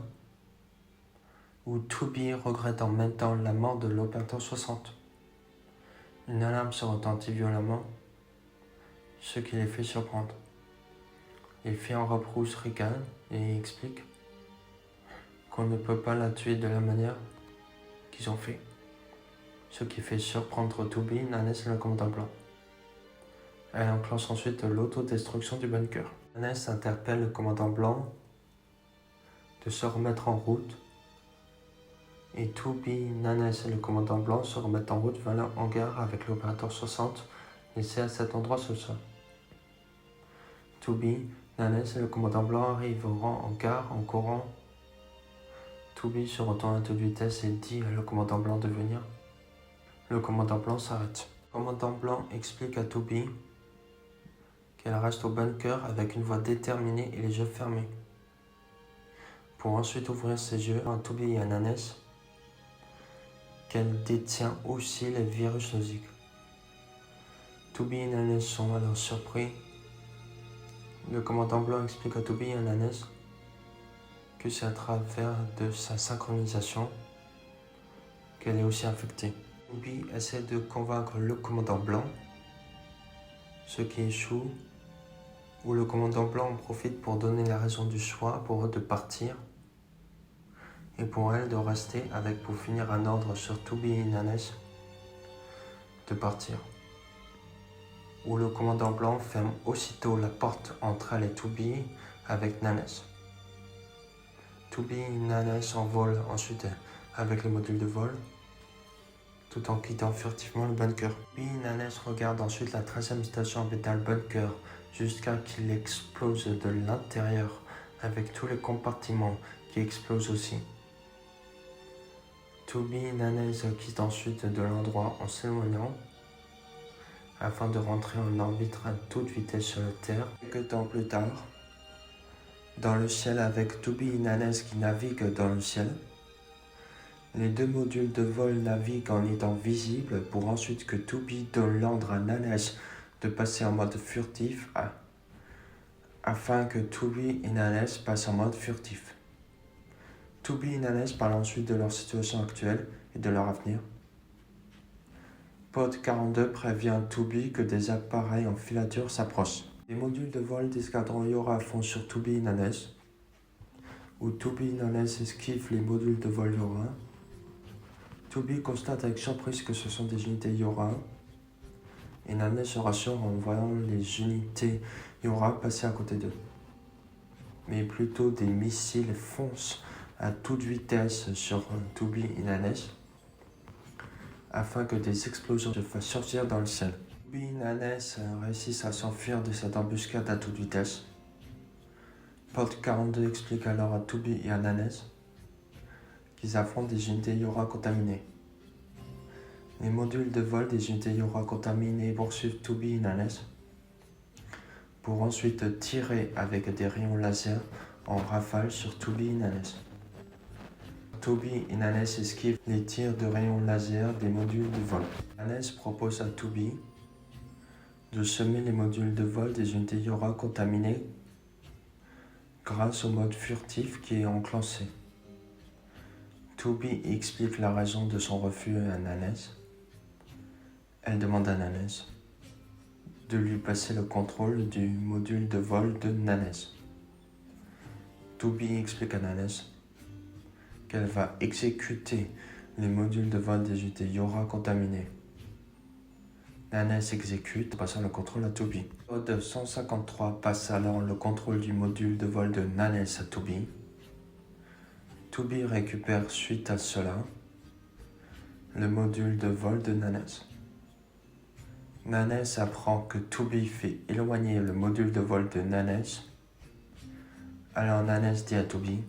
où Toubi regrette en même temps la mort de l'opérateur 60. Une alarme se retentit violemment, ce qui les fait surprendre. Les filles en robe rouge ricanent et expliquent qu'on ne peut pas la tuer de la manière qu'ils ont fait, ce qui fait surprendre Toubi, Nanes et le commandant blanc. Elle enclenche ensuite l'autodestruction du bunker. Nanes interpelle le commandant blanc de se remettre en route et Toubi, Nanes et le commandant blanc se remettent en route vers le hangar avec l'opérateur 60 laissé à cet endroit sur le sol. Toubi, Nanes et le commandant blanc arrivent au hangar en courant. Toubi se retourne à toute vitesse et dit à le commandant blanc de venir. Le commandant blanc s'arrête. Le commandant blanc explique à Toubi qu'elle reste au bunker avec une voix déterminée et les yeux fermés, pour ensuite ouvrir ses yeux à Toubi et à Nanes, qu'elle détient aussi les virus logiques. Toubi et Nanes sont alors surpris. Le commandant blanc explique à Toubi et à Nanes que c'est à travers de sa synchronisation qu'elle est aussi infectée. Toubi essaie de convaincre le commandant blanc, ce qui échoue, où le commandant blanc en profite pour donner la raison du choix pour eux de partir et pour elle de rester avec pour finir un ordre sur Toubi et Nanes de partir, où le commandant blanc ferme aussitôt la porte entre elle et Toubi avec Nanes. Toubi et Nanes envolent ensuite avec les modules de vol, tout en quittant furtivement le bunker. Toubi et Nanes regardent ensuite la 13e station orbitale bunker jusqu'à qu'il explose de l'intérieur avec tous les compartiments qui explosent aussi. Toubi et Nanes quittent ensuite de l'endroit en s'éloignant afin de rentrer en orbite à toute vitesse sur la Terre. Quelques temps plus tard, dans le ciel avec Toubi et Nanes qui naviguent dans le ciel, les deux modules de vol naviguent en étant visibles pour ensuite que Toubi donne l'ordre à Nanes de passer en mode furtif afin que Toubi et Nanes passent en mode furtif. Toubi et Nanes parlent ensuite de leur situation actuelle et de leur avenir. Pod 42 prévient Toubi que des appareils en filature s'approchent. Les modules de vol d'escadron Yora font sur Toubi et Nanes, où Toubi et Nanes esquivent les modules de vol Yora. Toubi constate avec surprise que ce sont des unités Yora, et Nanes se rassure en voyant les unités Yora passer à côté d'eux. Mais plutôt des missiles foncent à toute vitesse sur Toubi et Nanes, afin que des explosions se fassent sortir dans le ciel. Toubi et Nanes réussissent à s'enfuir de cette embuscade à toute vitesse. Pod 42 explique alors à Toubi et à Nanes qu'ils affrontent des unités Yora contaminées. Les modules de vol des unités Yora contaminées poursuivent Toubi et Nanes pour ensuite tirer avec des rayons laser en rafale sur Toubi et Nanes. Toubi et Nanes esquivent les tirs de rayons laser des modules de vol. Nanes propose à Toubi de semer les modules de vol des unités Yora contaminées grâce au mode furtif qui est enclenché. Toubi explique la raison de son refus à Nanes Elle demande à Nanes de lui passer le contrôle du module de vol de Nanes. Toby explique à Nanes qu'elle va exécuter les modules de vol des unités Yora contaminées. Nanes exécute, passant le contrôle à Toby. Pod 153 passe alors le contrôle du module de vol de Nanes à Toby. Toby récupère suite à cela le module de vol de Nanes. Nanes apprend que Toby fait éloigner le module de vol de Nanes. Alors Nanes dit à Toby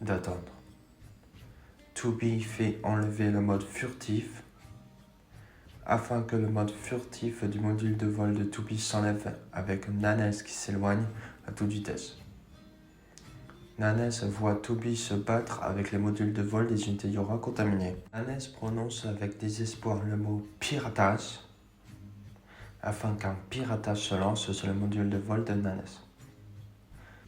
d'attendre. Toby fait enlever le mode furtif afin que le mode furtif du module de vol de Toby s'enlève avec Nanes qui s'éloigne à toute vitesse. Nanes voit Toby se battre avec les modules de vol des unités Yora contaminées. Nanes prononce avec désespoir le mot piratage afin qu'un piratage se lance sur le module de vol de Nanes.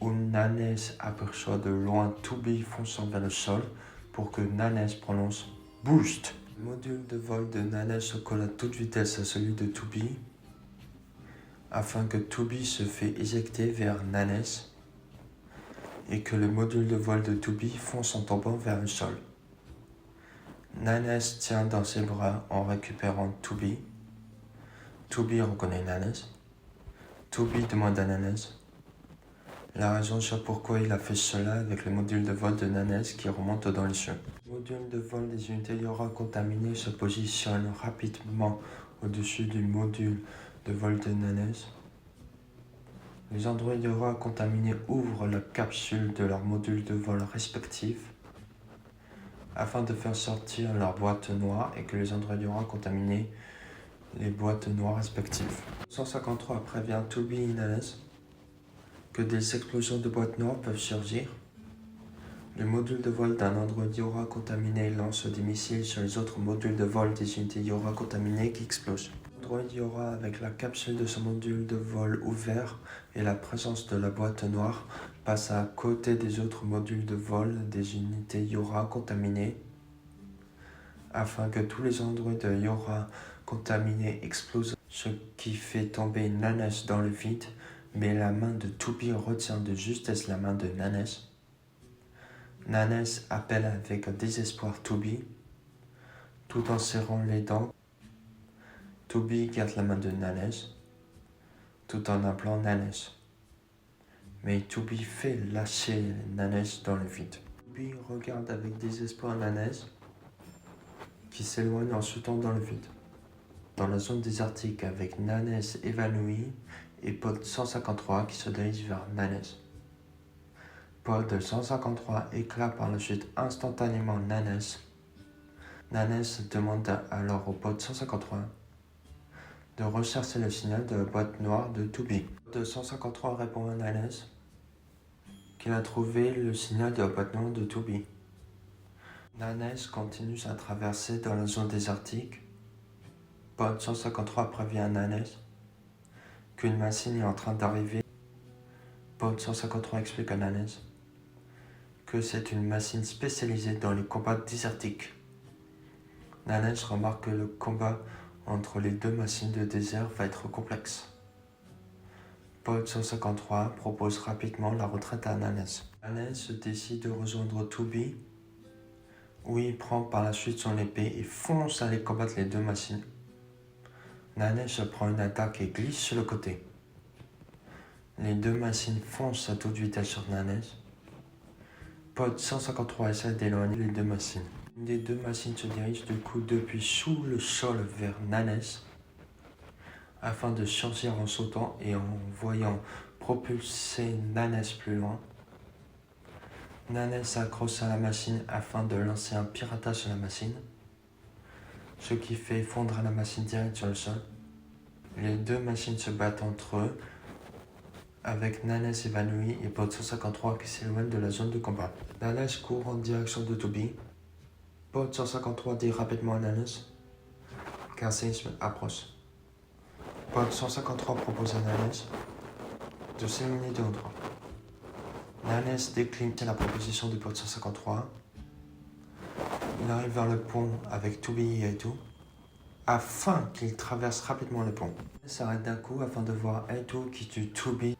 Où Nanes aperçoit de loin Toby fonçant vers le sol pour que Nanes prononce boost. Le module de vol de Nanes se colle à toute vitesse à celui de Toby afin que Toby se fait éjecter vers Nanes et que le module de vol de Toby fonce en tombant vers le sol. Nanes tient dans ses bras en récupérant Toby. Toby reconnaît Nanes. Toby demande à Nanes la raison sur pourquoi il a fait cela avec le module de vol de Nanes qui remonte dans les cieux. Le module de vol des unités Yora contaminées se positionne rapidement au-dessus du module de vol de Nanes. Les androïdes Yora contaminés ouvrent la capsule de leur module de vol respectif afin de faire sortir leur boîte noire et que les androïdes Yora contaminés les boîtes noires respectives. 153 prévient Toby et Nanes que des explosions de boîtes noires peuvent surgir. Le module de vol d'un androïde Yora contaminé lance des missiles sur les autres modules de vol des unités Yora contaminées qui explosent. L'androïde Yora, avec la capsule de son module de vol ouvert et la présence de la boîte noire, passe à côté des autres modules de vol des unités Yora contaminées afin que tous les androïdes Yora contaminés explosent, ce qui fait tomber Nanes dans le vide, mais la main de Toby retient de justesse la main de Nanes. Nanes appelle avec désespoir Toby, tout en serrant les dents. Toby garde la main de Nanes, tout en appelant Nanes. Mais Toby fait lâcher Nanes dans le vide. Toby regarde avec désespoir Nanes, qui s'éloigne en sautant dans le vide. Dans la zone désertique avec Nanes évanoui et Pod 153 qui se dirige vers Nanes. Pod 153 éclate par la suite instantanément Nanes. Nanes demande alors au Pod 153 de rechercher le signal de la boîte noire de Toby. Pod 153 répond à Nanes qu'il a trouvé le signal de la boîte noire de Toby. Nanes continue sa traversée dans la zone désertique. Pod 153 prévient Nanes qu'une machine est en train d'arriver. Pod 153 explique à Nanes que c'est une machine spécialisée dans les combats désertiques. Nanes remarque que le combat entre les deux machines de désert va être complexe. Pod 153 propose rapidement la retraite à Nanes. Nanes décide de rejoindre Toby, où il prend par la suite son épée et fonce aller combattre les deux machines. Nanes prend une attaque et glisse sur le côté. Les deux machines foncent à toute vitesse sur Nanes. Pod 153 essaie d'éloigner les deux machines. Une des deux machines se dirige du coup depuis sous le sol vers Nanes afin de surgir en sautant et en voyant propulser Nanes plus loin. Nanes s'accroche à la machine afin de lancer un piratage sur la machine, ce qui fait effondrer la machine direct sur le sol. Les deux machines se battent entre eux, avec Nanes évanoui et Pod 153 qui s'éloigne de la zone de combat. Nanes court en direction de Toby. Pod 153 dit rapidement à Nanes qu'un séisme approche. Pod 153 propose à Nanes de s'éloigner de l'endroit. Nanes décline la proposition de Pod 153. Il arrive vers le pont avec Toby et tout. afin qu'il traverse rapidement le pont. Il s'arrête d'un coup afin de voir Eito qui tue Toby.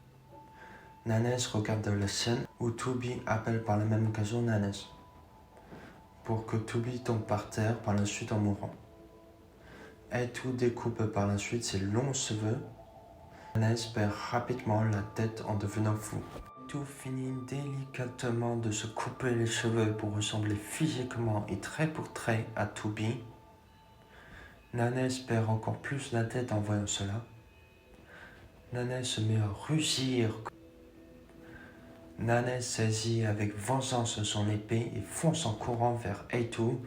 Nanes regarde la scène où Toby appelle par la même occasion Nanes pour que Toby tombe par terre par la suite en mourant. Eito découpe par la suite ses longs cheveux. Nanes perd rapidement la tête en devenant fou. Eito finit délicatement de se couper les cheveux pour ressembler physiquement et trait pour trait à Toby. Nanes perd encore plus la tête en voyant cela. Nanes se met à rugir. Nanes saisit avec vengeance son épée et fonce en courant vers Eito.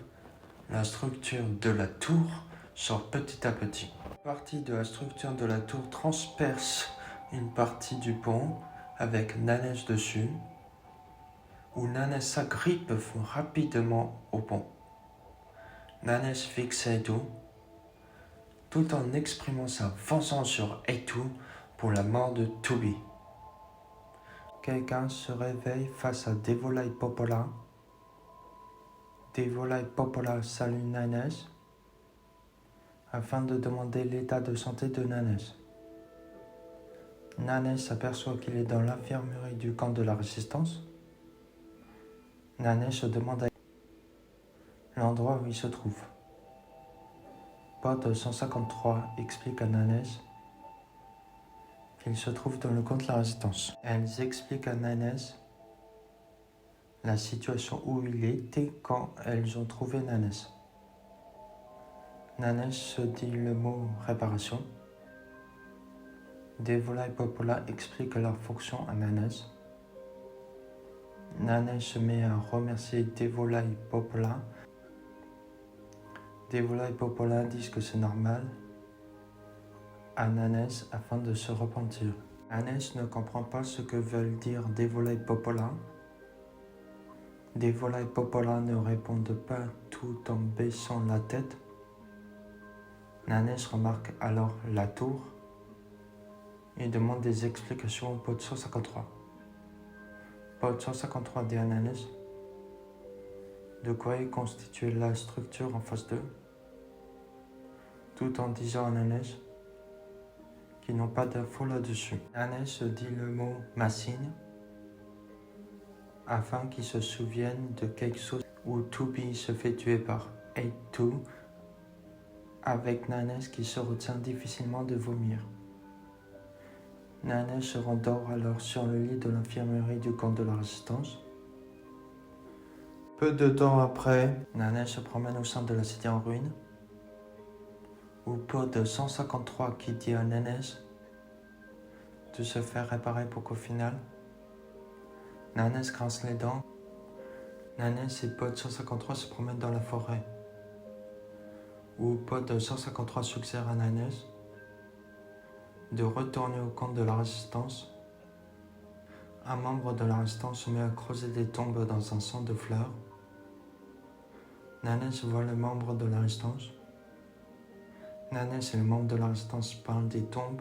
La structure de la tour sort petit à petit. Une partie de la structure de la tour transperce une partie du pont avec Nanes dessus, où Nanes s'agrippe rapidement au pont. Nanes fixe Eito, tout en exprimant sa vengeance sur Eito pour la mort de Toby. Quelqu'un se réveille face à Devolai Popola. Devolai Popola salue Nanes afin de demander l'état de santé de Nanes. Nanes s'aperçoit qu'il est dans l'infirmerie du camp de la résistance. Nanes se demande à l'endroit où il se trouve. Pod 153 explique à Nanes qu'il se trouve dans le camp de la résistance. Elles expliquent à Nanes la situation où il était quand elles ont trouvé Nanes. Nanes se dit le mot réparation. Devolai Popola explique leur fonction à Nanes. Nanes se met à remercier Devolai Popola. Devolai Popola dit que c'est normal à Nanes afin de se repentir. Nanes ne comprend pas ce que veulent dire Devolai Popola. Devolai Popola ne répondent pas tout en baissant la tête. Nanes remarque alors la tour et demande des explications au Pod 153. Pod 153 dit à Nanes de quoi est constituée la structure en face d'eux, tout en disant à Nanes qu'ils n'ont pas d'infos là-dessus. Nanes dit le mot Massigne afin qu'ils se souviennent de quelque chose où Toby se fait tuer par Eito, avec Nanes qui se retient difficilement de vomir. Nanes se rendort alors sur le lit de l'infirmerie du camp de la résistance. Peu de temps après, Nanes se promène au sein de la cité en ruine, où Pod 153 qui dit à Nanes de se faire réparer pour qu'au final, Nanes grince les dents. Nanes et Pod 153 se promènent dans la forêt, où Pod 153 suggère à Nanes de retourner au camp de la résistance. Un membre de la résistance se met à creuser des tombes dans un champ de fleurs. Nanes voit le membre de la résistance. Nanes et le membre de la résistance parlent des tombes,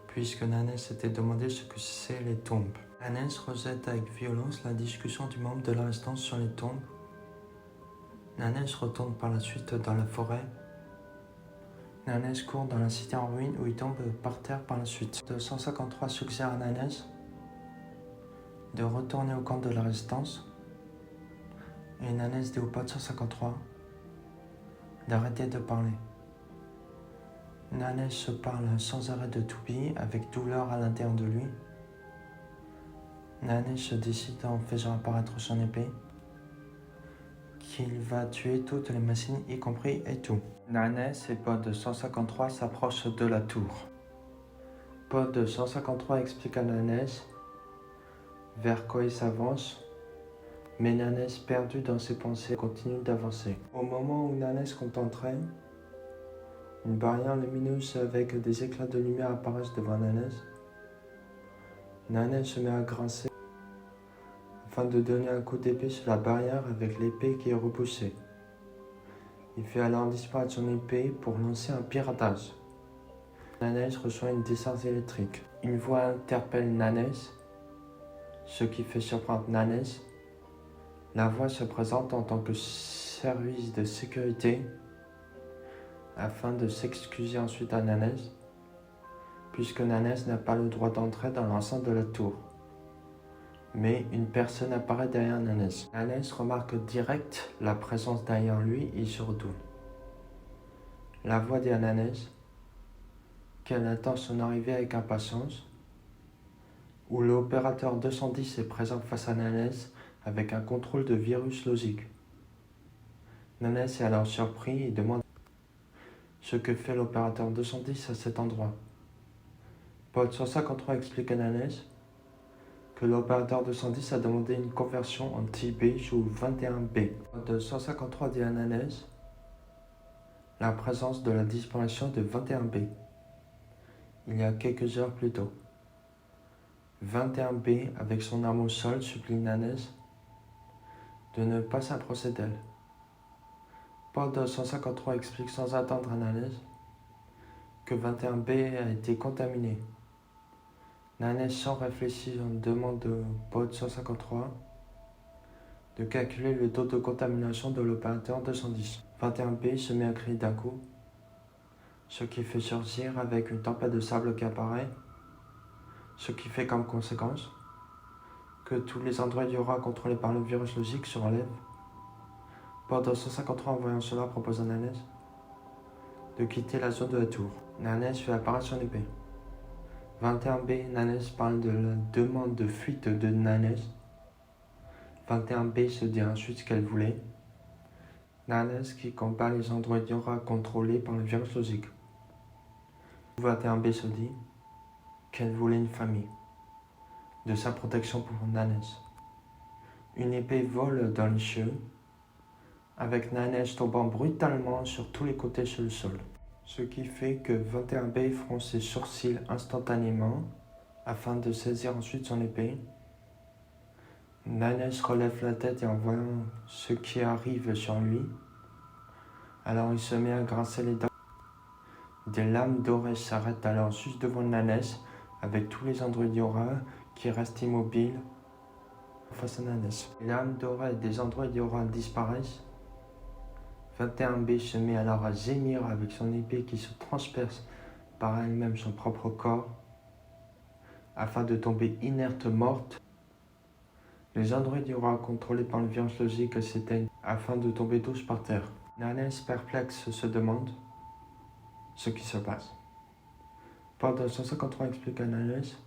puisque Nanes s'était demandé ce que c'est les tombes. Nanes rejette avec violence la discussion du membre de la résistance sur les tombes. Nanes retourne par la suite dans la forêt. Nanes court dans la cité en ruine où il tombe par terre par la suite. 253 suggère à Nanes de retourner au camp de la résistance. Et Nanes dit au Pod 153 d'arrêter de parler. Nanes se parle sans arrêt de Toby avec douleur à l'intérieur de lui. Nanes se décide en faisant apparaître son épée qu'il va tuer toutes les machines, y compris Eito. Nanes et Pod 153 s'approchent de la tour. Pod 153 explique à Nanes vers quoi il s'avance, mais Nanes, perdu dans ses pensées, continue d'avancer. Au moment où Nanes compte entrer, une barrière lumineuse avec des éclats de lumière apparaissent devant Nanes. Nanes se met à grincer afin de donner un coup d'épée sur la barrière avec l'épée qui est repoussée. Il fait alors disparaître son épée pour lancer un piratage. Nanes reçoit une descente électrique. Une voix interpelle Nanes, ce qui fait surprendre Nanes. La voix se présente en tant que service de sécurité afin de s'excuser ensuite à Nanès, puisque Nanès n'a pas le droit d'entrer dans l'enceinte de la tour. Mais une personne apparaît derrière Nanès. Nanès remarque direct la présence derrière lui et se retourne. La voix dit à Nanès qu'elle attend son arrivée avec impatience, où l'opérateur 210 est présent face à Nanès avec un contrôle de virus logique. Nanès est alors surpris et demande ce que fait l'opérateur 210 à cet endroit. Pod 153 explique à Nanès que l'opérateur 210 a demandé une conversion en T-Beige ou 21B. Pod 153 dit à Nanès la présence de la disparition de 21B il y a quelques heures plus tôt. 21B, avec son arme au sol, supplie Nanès de ne pas s'approcher d'elle. Pod 153 explique sans attendre à Nanès que 21B a été contaminé. Nanès, sans réfléchir, demande au Pod 153 de calculer le taux de contamination de l'opérateur 210. 21B se met à crier d'un coup, ce qui fait surgir avec une tempête de sable qui apparaît, ce qui fait comme conséquence que tous les endroits Yora contrôlés par le virus logique se relèvent. Pod 153, en voyant cela, propose à Nanès de quitter la zone de la tour. Nanès fait apparaître son épée. 21B, Nanès parle de la demande de fuite de Nanès. 21B se dit ensuite ce qu'elle voulait. Nanès qui combat les endroits Yora contrôlés par le virus logique. 21B se dit qu'elle voulait une famille, de sa protection pour Nanès. Une épée vole dans les cieux, avec Nanès tombant brutalement sur tous les côtés sur le sol. Ce qui fait que 21B fronce ses sourcils instantanément afin de saisir ensuite son épée. Nanès relève la tête et en voyant ce qui arrive sur lui, alors il se met à grincer les dents. Des lames dorées s'arrêtent alors juste devant Nanès avec tous les androïdes Yora qui restent immobiles face à Nanès. Les lames dorées des androïdes Yora disparaissent. 21B se met alors à gémir avec son épée qui se transperce par elle-même son propre corps afin de tomber inerte morte. Les androïdes Yora contrôlés par le virus logique s'éteignent afin de tomber tous par terre. Nanès perplexe se demande ce qui se passe. Pod 153 explique à Nanès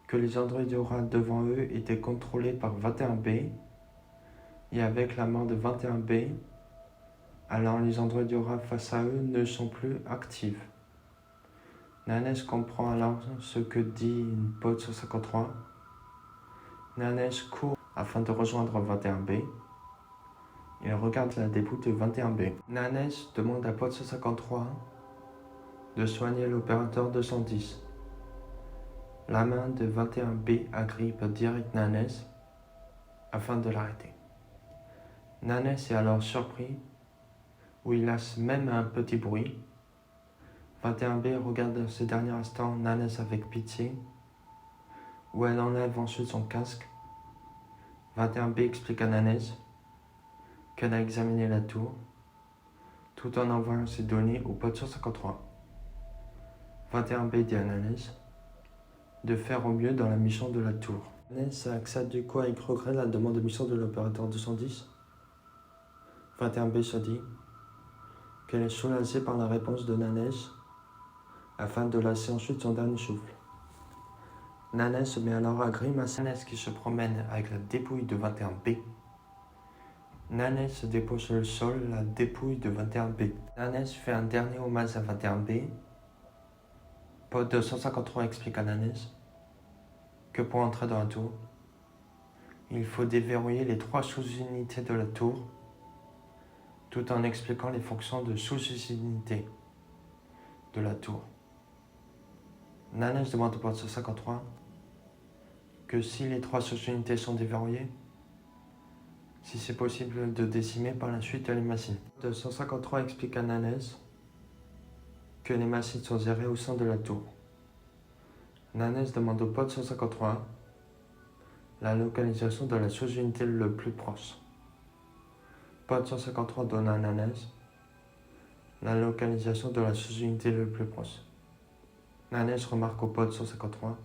que les androïdes Yora devant eux étaient contrôlés par 21B et avec la mort de 21B, alors les androïdes Yora face à eux ne sont plus actifs. Nanès comprend alors ce que dit Pod 153. Nanès court afin de rejoindre 21B. Il regarde la dépouille de 21B. Nanès demande à Pod 153 de soigner l'opérateur 210. La main de 21B agrippe direct Nanès afin de l'arrêter. Nanès est alors surpris, où il lâche même un petit bruit. 21B regarde ce dernier instant Nanès avec pitié, où elle enlève ensuite son casque. 21B explique à Nanès qu'elle a examiné la tour, tout en envoyant ses données au Pod 153. 21B dit à Nanès de faire au mieux dans la mission de la tour. Nanès accepte du coup avec regret la demande de mission de l'opérateur 210. 21B se dit qu'elle est soulagée par la réponse de Nanès afin de lâcher ensuite son dernier souffle. Nanès se met alors à grimacer. Nanès qui se promène avec la dépouille de 21B. Nanès dépose sur le sol la dépouille de 21B. Nanès fait un dernier hommage à 21B. Pod 253 explique à Nanès que pour entrer dans la tour, il faut déverrouiller les 3 sous-unités de la tour, tout en expliquant les fonctions de sous-unités de la tour. Nanès demande au Pod 153 que si les 3 sous-unités sont déverrouillées, si c'est possible de décimer par la suite les machines. Pod 153 explique à Nanès que les machines sont gérées au sein de la tour. Nanès demande au Pod 153 la localisation de la sous-unité le plus proche. Pod 153 donne à Nanès la localisation de la sous-unité le plus proche. Nanès remarque au pod 153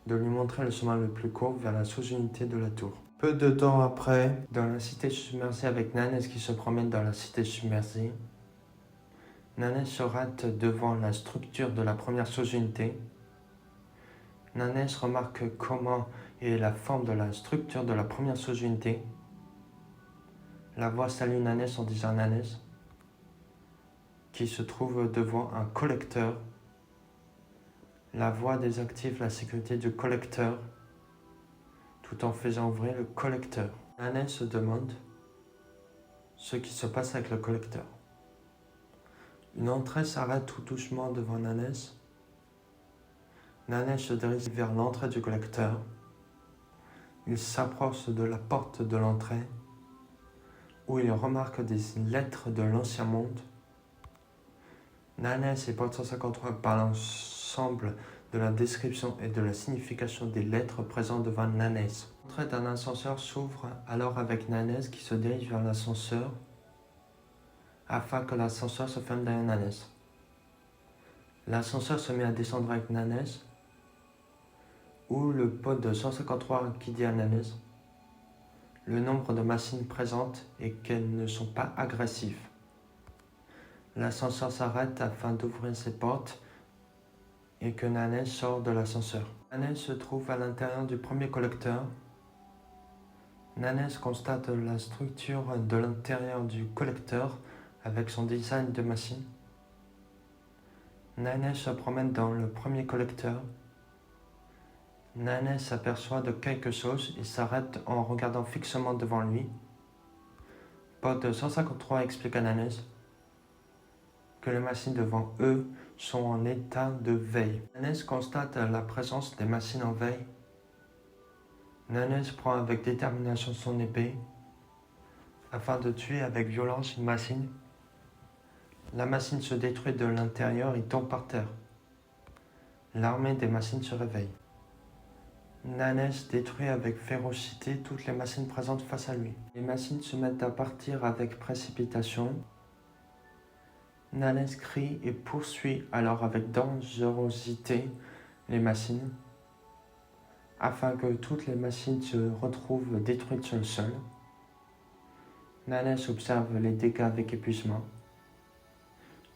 de lui montrer le chemin le plus court vers la sous-unité de la tour. Peu de temps après, dans la cité submergée avec Nanès qui se promène dans la cité submergée, Nanès se rate devant la structure de la première sous-unité. Nanès remarque comment est la forme de la structure de la première sous-unité. La voix salue Nanès en disant Nanès, qui se trouve devant un collecteur. La voix désactive la sécurité du collecteur tout en faisant ouvrir le collecteur. Nanès se demande ce qui se passe avec le collecteur. Une entrée s'arrête tout doucement devant Nanès. Nanès se dirige vers l'entrée du collecteur. Il s'approche de la porte de l'entrée où il remarque des lettres de l'Ancien Monde. Nanès et Pod 153 parlent ensemble de la description et de la signification des lettres présentes devant Nanès. L'entrée d'un ascenseur s'ouvre alors avec Nanès qui se dirige vers l'ascenseur afin que l'ascenseur se ferme derrière Nanès. L'ascenseur se met à descendre avec Nanès, où le pod 153 qui dit à Nanès le nombre de machines présentes et qu'elles ne sont pas agressives. L'ascenseur s'arrête afin d'ouvrir ses portes et que Nanès sort de l'ascenseur. Nanès se trouve à l'intérieur du premier collecteur. Nanès constate la structure de l'intérieur du collecteur avec son design de machine. Nanès se promène dans le premier collecteur. Nanès s'aperçoit de quelque chose et s'arrête en regardant fixement devant lui. Pod 153 explique à Nanès que les machines devant eux sont en état de veille. Nanès constate la présence des machines en veille. Nanès prend avec détermination son épée afin de tuer avec violence une machine. La machine se détruit de l'intérieur et tombe par terre. L'armée des machines se réveille. Nanès détruit avec férocité toutes les machines présentes face à lui. Les machines se mettent à partir avec précipitation. Nanès crie et poursuit alors avec dangerosité les machines, afin que toutes les machines se retrouvent détruites sur le sol. Nanès observe les dégâts avec épuisement.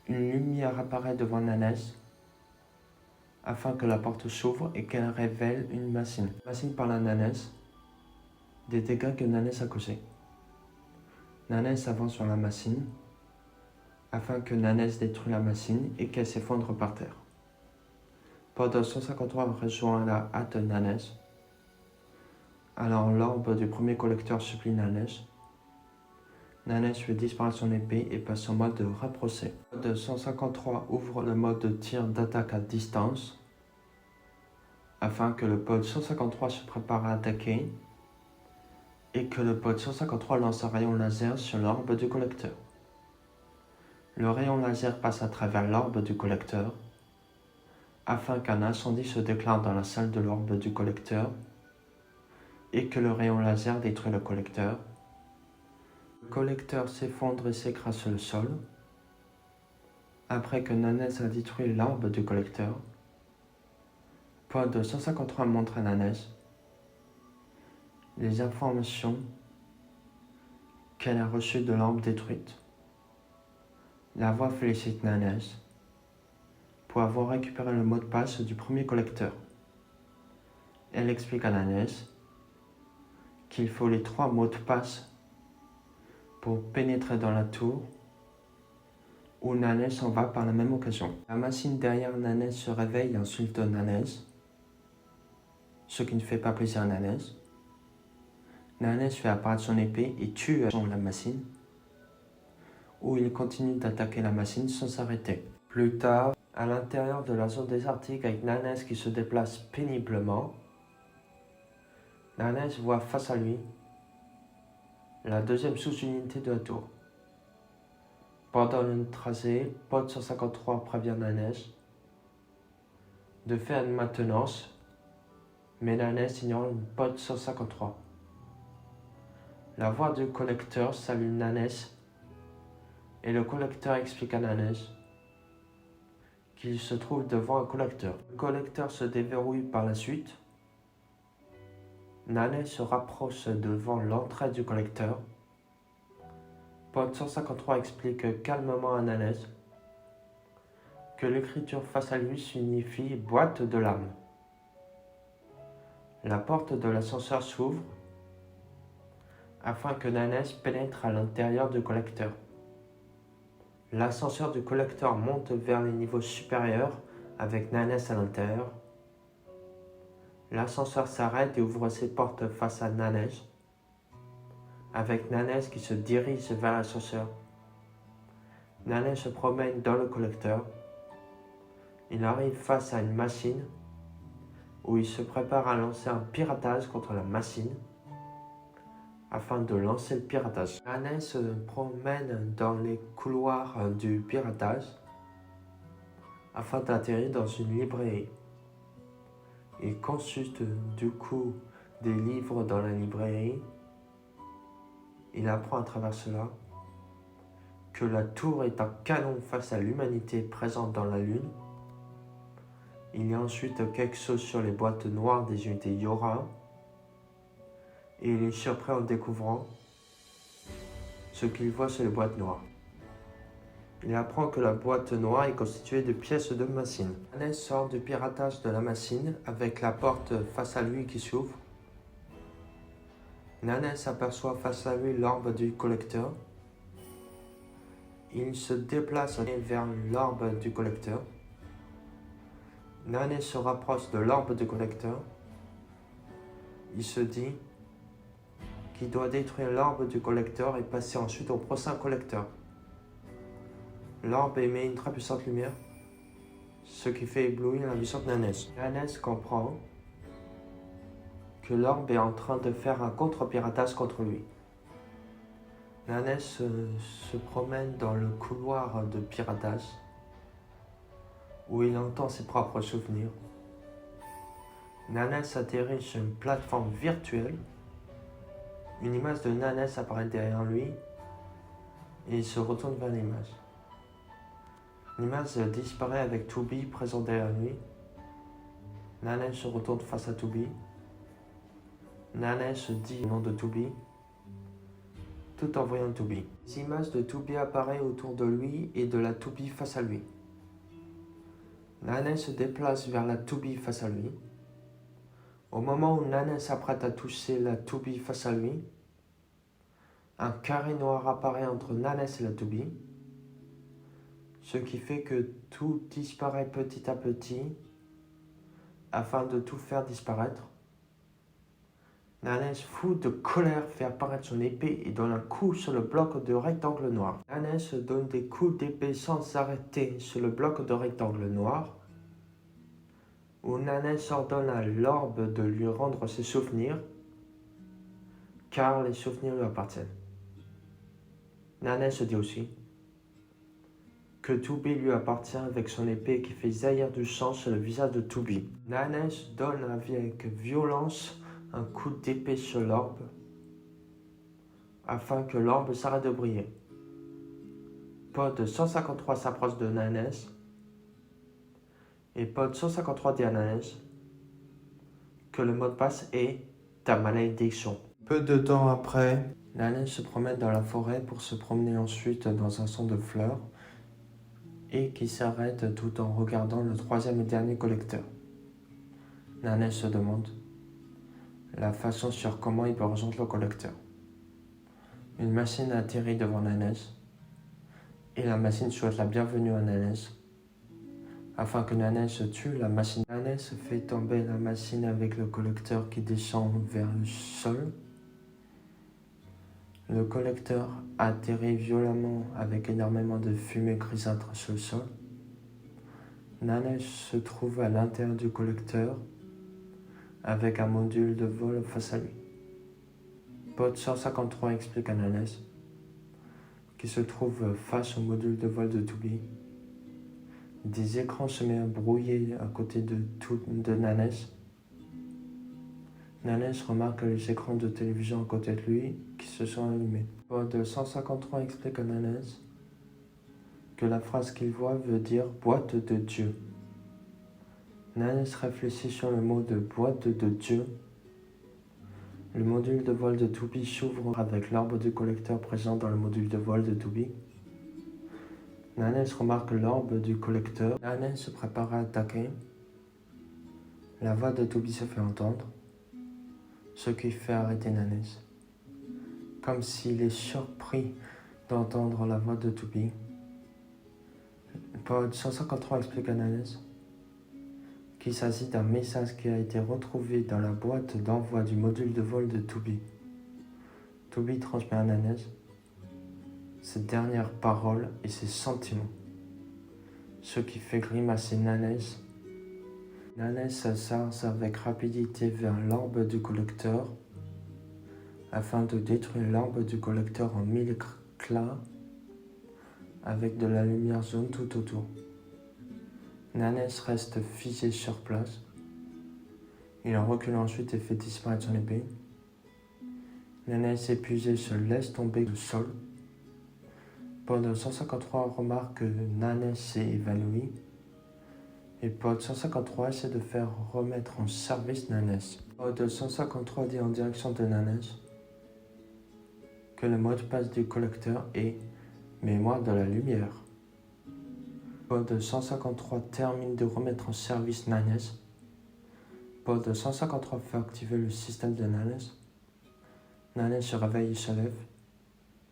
Une lumière apparaît devant Nanès, afin que la porte s'ouvre et qu'elle révèle une machine. La machine parle à Nanès des dégâts que Nanès a causés. Nanès avance sur la machine, afin que Nanès détruise la machine et qu'elle s'effondre par terre. Pod 153 rejoint la hâte Nanès. Alors l'orbe du premier collecteur supplie Nanès. Nanès fait disparaître son épée et passe en mode rapproché. Pod 153 ouvre le mode de tir d'attaque à distance, afin que le pod 153 se prépare à attaquer et que le pod 153 lance un rayon laser sur l'orbe du collecteur. Le rayon laser passe à travers l'orbe du collecteur afin qu'un incendie se déclare dans la salle de l'orbe du collecteur et que le rayon laser détruit le collecteur. Le collecteur s'effondre et s'écrase sur le sol. Après que Nanès a détruit l'orbe du collecteur, Pod 153 montre à Nanès les informations qu'elle a reçues de l'orbe détruite. La voix félicite Nanès pour avoir récupéré le mot de passe du premier collecteur. Elle explique à Nanès qu'il faut les 3 mots de passe pour pénétrer dans la tour où Nanès s'en va par la même occasion. La machine derrière Nanès se réveille et insulte Nanès, ce qui ne fait pas plaisir à Nanès. Nanès fait apparaître son épée et tue la machine, où il continue d'attaquer la machine sans s'arrêter. Plus tard, à l'intérieur de la zone désertique avec Nanès qui se déplace péniblement, Nanès voit face à lui la deuxième sous-unité de la tour. Pendant le trajet, Pod 153 prévient Nanès de faire une maintenance, mais Nanès ignore Pod 153. La voix du collecteur salue Nanès et le collecteur explique à Nanes qu'il se trouve devant un collecteur. Le collecteur se déverrouille par la suite. Nanes se rapproche devant l'entrée du collecteur. Pod 153 explique calmement à Nanes que l'écriture face à lui signifie boîte de larmes. La porte de l'ascenseur s'ouvre afin que Nanes pénètre à l'intérieur du collecteur. L'ascenseur du collecteur monte vers les niveaux supérieurs avec Nanes à l'intérieur. L'ascenseur s'arrête et ouvre ses portes face à Nanes, avec Nanes qui se dirige vers l'ascenseur. Nanes se promène dans le collecteur. Il arrive face à une machine où il se prépare à lancer un piratage contre la machine afin de lancer le piratage. Nanes se promène dans les couloirs du piratage afin d'atterrir dans une librairie. Il consulte du coup des livres dans la librairie. Il apprend à travers cela que la tour est un canon face à l'humanité présente dans la Lune. Il y a ensuite quelque chose sur les boîtes noires des unités Yora. Et il est surpris en découvrant ce qu'il voit sur les boîtes noires. Il apprend que la boîte noire est constituée de pièces de machine. Nanes sort du piratage de la machine avec la porte face à lui qui s'ouvre. Nanes aperçoit face à lui l'orbe du collecteur. Il se déplace vers l'orbe du collecteur. Nanes se rapproche de l'orbe du collecteur. Il se dit qu'il doit détruire l'orbe du collecteur et passer ensuite au prochain collecteur. L'orbe émet une très puissante lumière, ce qui fait éblouir la vision de Nanes. Nanes comprend que l'orbe est en train de faire un contre-piratage contre lui. Nanes se promène dans le couloir de piratage où il entend ses propres souvenirs. Nanes atterrit sur une plateforme virtuelle. Une image de Nanes apparaît derrière lui et il se retourne vers l'image. L'image disparaît avec Toubi présent derrière lui. Nanes se retourne face à Toubi. Nanes dit le nom de Toubi tout en voyant Toubi. Les images de Toubi apparaissent autour de lui et de la Toubi face à lui. Nanes se déplace vers la Toubi face à lui. Au moment où Nanes s'apprête à toucher la Toubi face à lui, un carré noir apparaît entre Nanes et la Toubi, ce qui fait que tout disparaît petit à petit afin de tout faire disparaître. Nanes, fou de colère, fait apparaître son épée et donne un coup sur le bloc de rectangle noir. Nanes donne des coups d'épée sans arrêter sur le bloc de rectangle noir, où Nanes ordonne à l'orbe de lui rendre ses souvenirs, car les souvenirs lui appartiennent. Nanes dit aussi que Toubi lui appartient avec son épée qui fait jaillir du sang sur le visage de Toubi. Nanes donne avec violence un coup d'épée sur l'orbe afin que l'orbe s'arrête de briller. Pod 153 s'approche de Nanes et Pod 153 dit à Nanes que le mot de passe est ta malédiction. Peu de temps après, Nanes se promène dans la forêt pour se promener ensuite dans un champ de fleurs et qui s'arrête tout en regardant le troisième et dernier collecteur. Nanes se demande la façon sur comment il peut rejoindre le collecteur. Une machine atterrit devant Nanes et la machine souhaite la bienvenue à Nanes. Afin que Nanes tue la machine, Nanes fait tomber la machine avec le collecteur qui descend vers le sol. Le collecteur atterrit violemment avec énormément de fumée grisâtre sur le sol. Nanes se trouve à l'intérieur du collecteur avec un module de vol face à lui. Pod 153 explique à Nanes qui se trouve face au module de vol de Toubi. Des écrans se mettent à brouiller à côté de Nanes. Nanes remarque les écrans de télévision à côté de lui qui se sont allumés. Pod 153 explique à Nanes que la phrase qu'il voit veut dire boîte de Dieu. Nanes réfléchit sur le mot de boîte de Dieu. Le module de vol de Tubi s'ouvre avec l'orbe du collecteur présent dans le module de vol de Tubi. Nanes remarque l'orbe du collecteur. Nanes se prépare à attaquer. La voix de Tubi se fait entendre, ce qui fait arrêter Nanes. Comme s'il est surpris d'entendre la voix de Tubi. Pod 153 explique à Nanes qu'il s'agit d'un message qui a été retrouvé dans la boîte d'envoi du module de vol de Tubi. Tubi transmet à Nanes ses dernières paroles et ses sentiments, ce qui fait grimacer Nanes. Nanes s'avance avec rapidité vers l'orbe du collecteur afin de détruire l'orbe du collecteur en 1000 éclats avec de la lumière jaune tout autour. Nanes reste figé sur place. Il recule ensuite et fait disparaître son épée. Nanes épuisé se laisse tomber au sol. Pod 153 remarque que Nanes s'est évanoui. Et Pod 153 essaie de faire remettre en service Nanes. Pod 153 dit en direction de Nanes que le mot de passe du collecteur est mémoire de la lumière. Pod 153 termine de remettre en service Nanes. Pod 153 fait activer le système de Nanes. Nanes se réveille et se lève.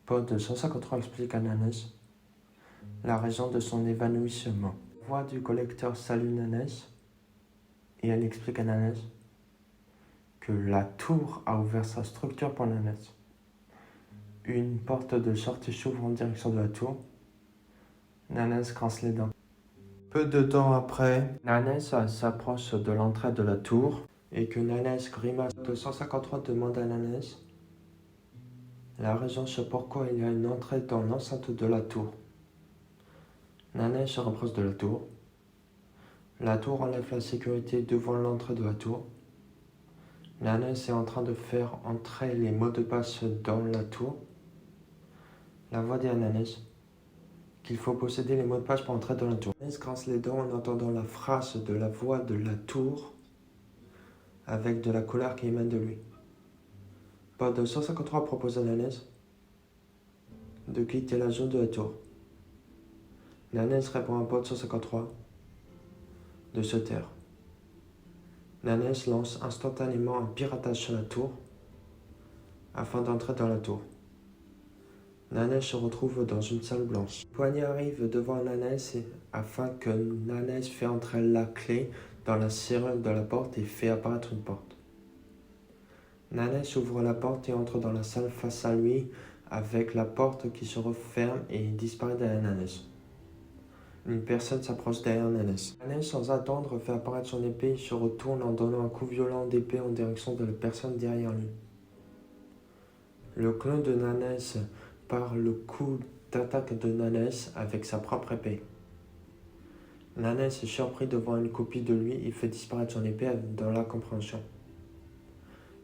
Pod 153 explique à Nanes la raison de son évanouissement. La voix du collecteur salue Nanes et elle explique à Nanes que la tour a ouvert sa structure pour Nanes. Une porte de sortie s'ouvre en direction de la tour. Nanes grince les dents. Peu de temps après, Nanes s'approche de l'entrée de la tour et que Nanes grimace. 253 demande à Nanes la raison sur pourquoi il y a une entrée dans l'enceinte de la tour. Nanes se rapproche de la tour. La tour enlève la sécurité devant l'entrée de la tour. Nanes est en train de faire entrer les mots de passe dans la tour. La voix dit à Nanes qu'il faut posséder les mots de passe pour entrer dans la tour. Nanes grince les dents en entendant la phrase de la voix de la tour avec de la colère qui émane de lui. Pod 153 propose à Nanes de quitter la zone de la tour. Nanes répond à Pod 153 de se taire. Nanes lance instantanément un piratage sur la tour afin d'entrer dans la tour. Nanes se retrouve dans une salle blanche. Poignet arrive devant Nanes afin que Nanes fait entrer la clé dans la serrure de la porte et fait apparaître une porte. Nanes ouvre la porte et entre dans la salle face à lui avec la porte qui se referme et disparaît derrière Nanes. Une personne s'approche derrière Nanes. Nanes, sans attendre, fait apparaître son épée et se retourne en donnant un coup violent d'épée en direction de la personne derrière lui. Le clone de Nanes par le coup d'attaque de Nanes avec sa propre épée. Nanes est surpris devant une copie de lui et fait disparaître son épée dans la compréhension.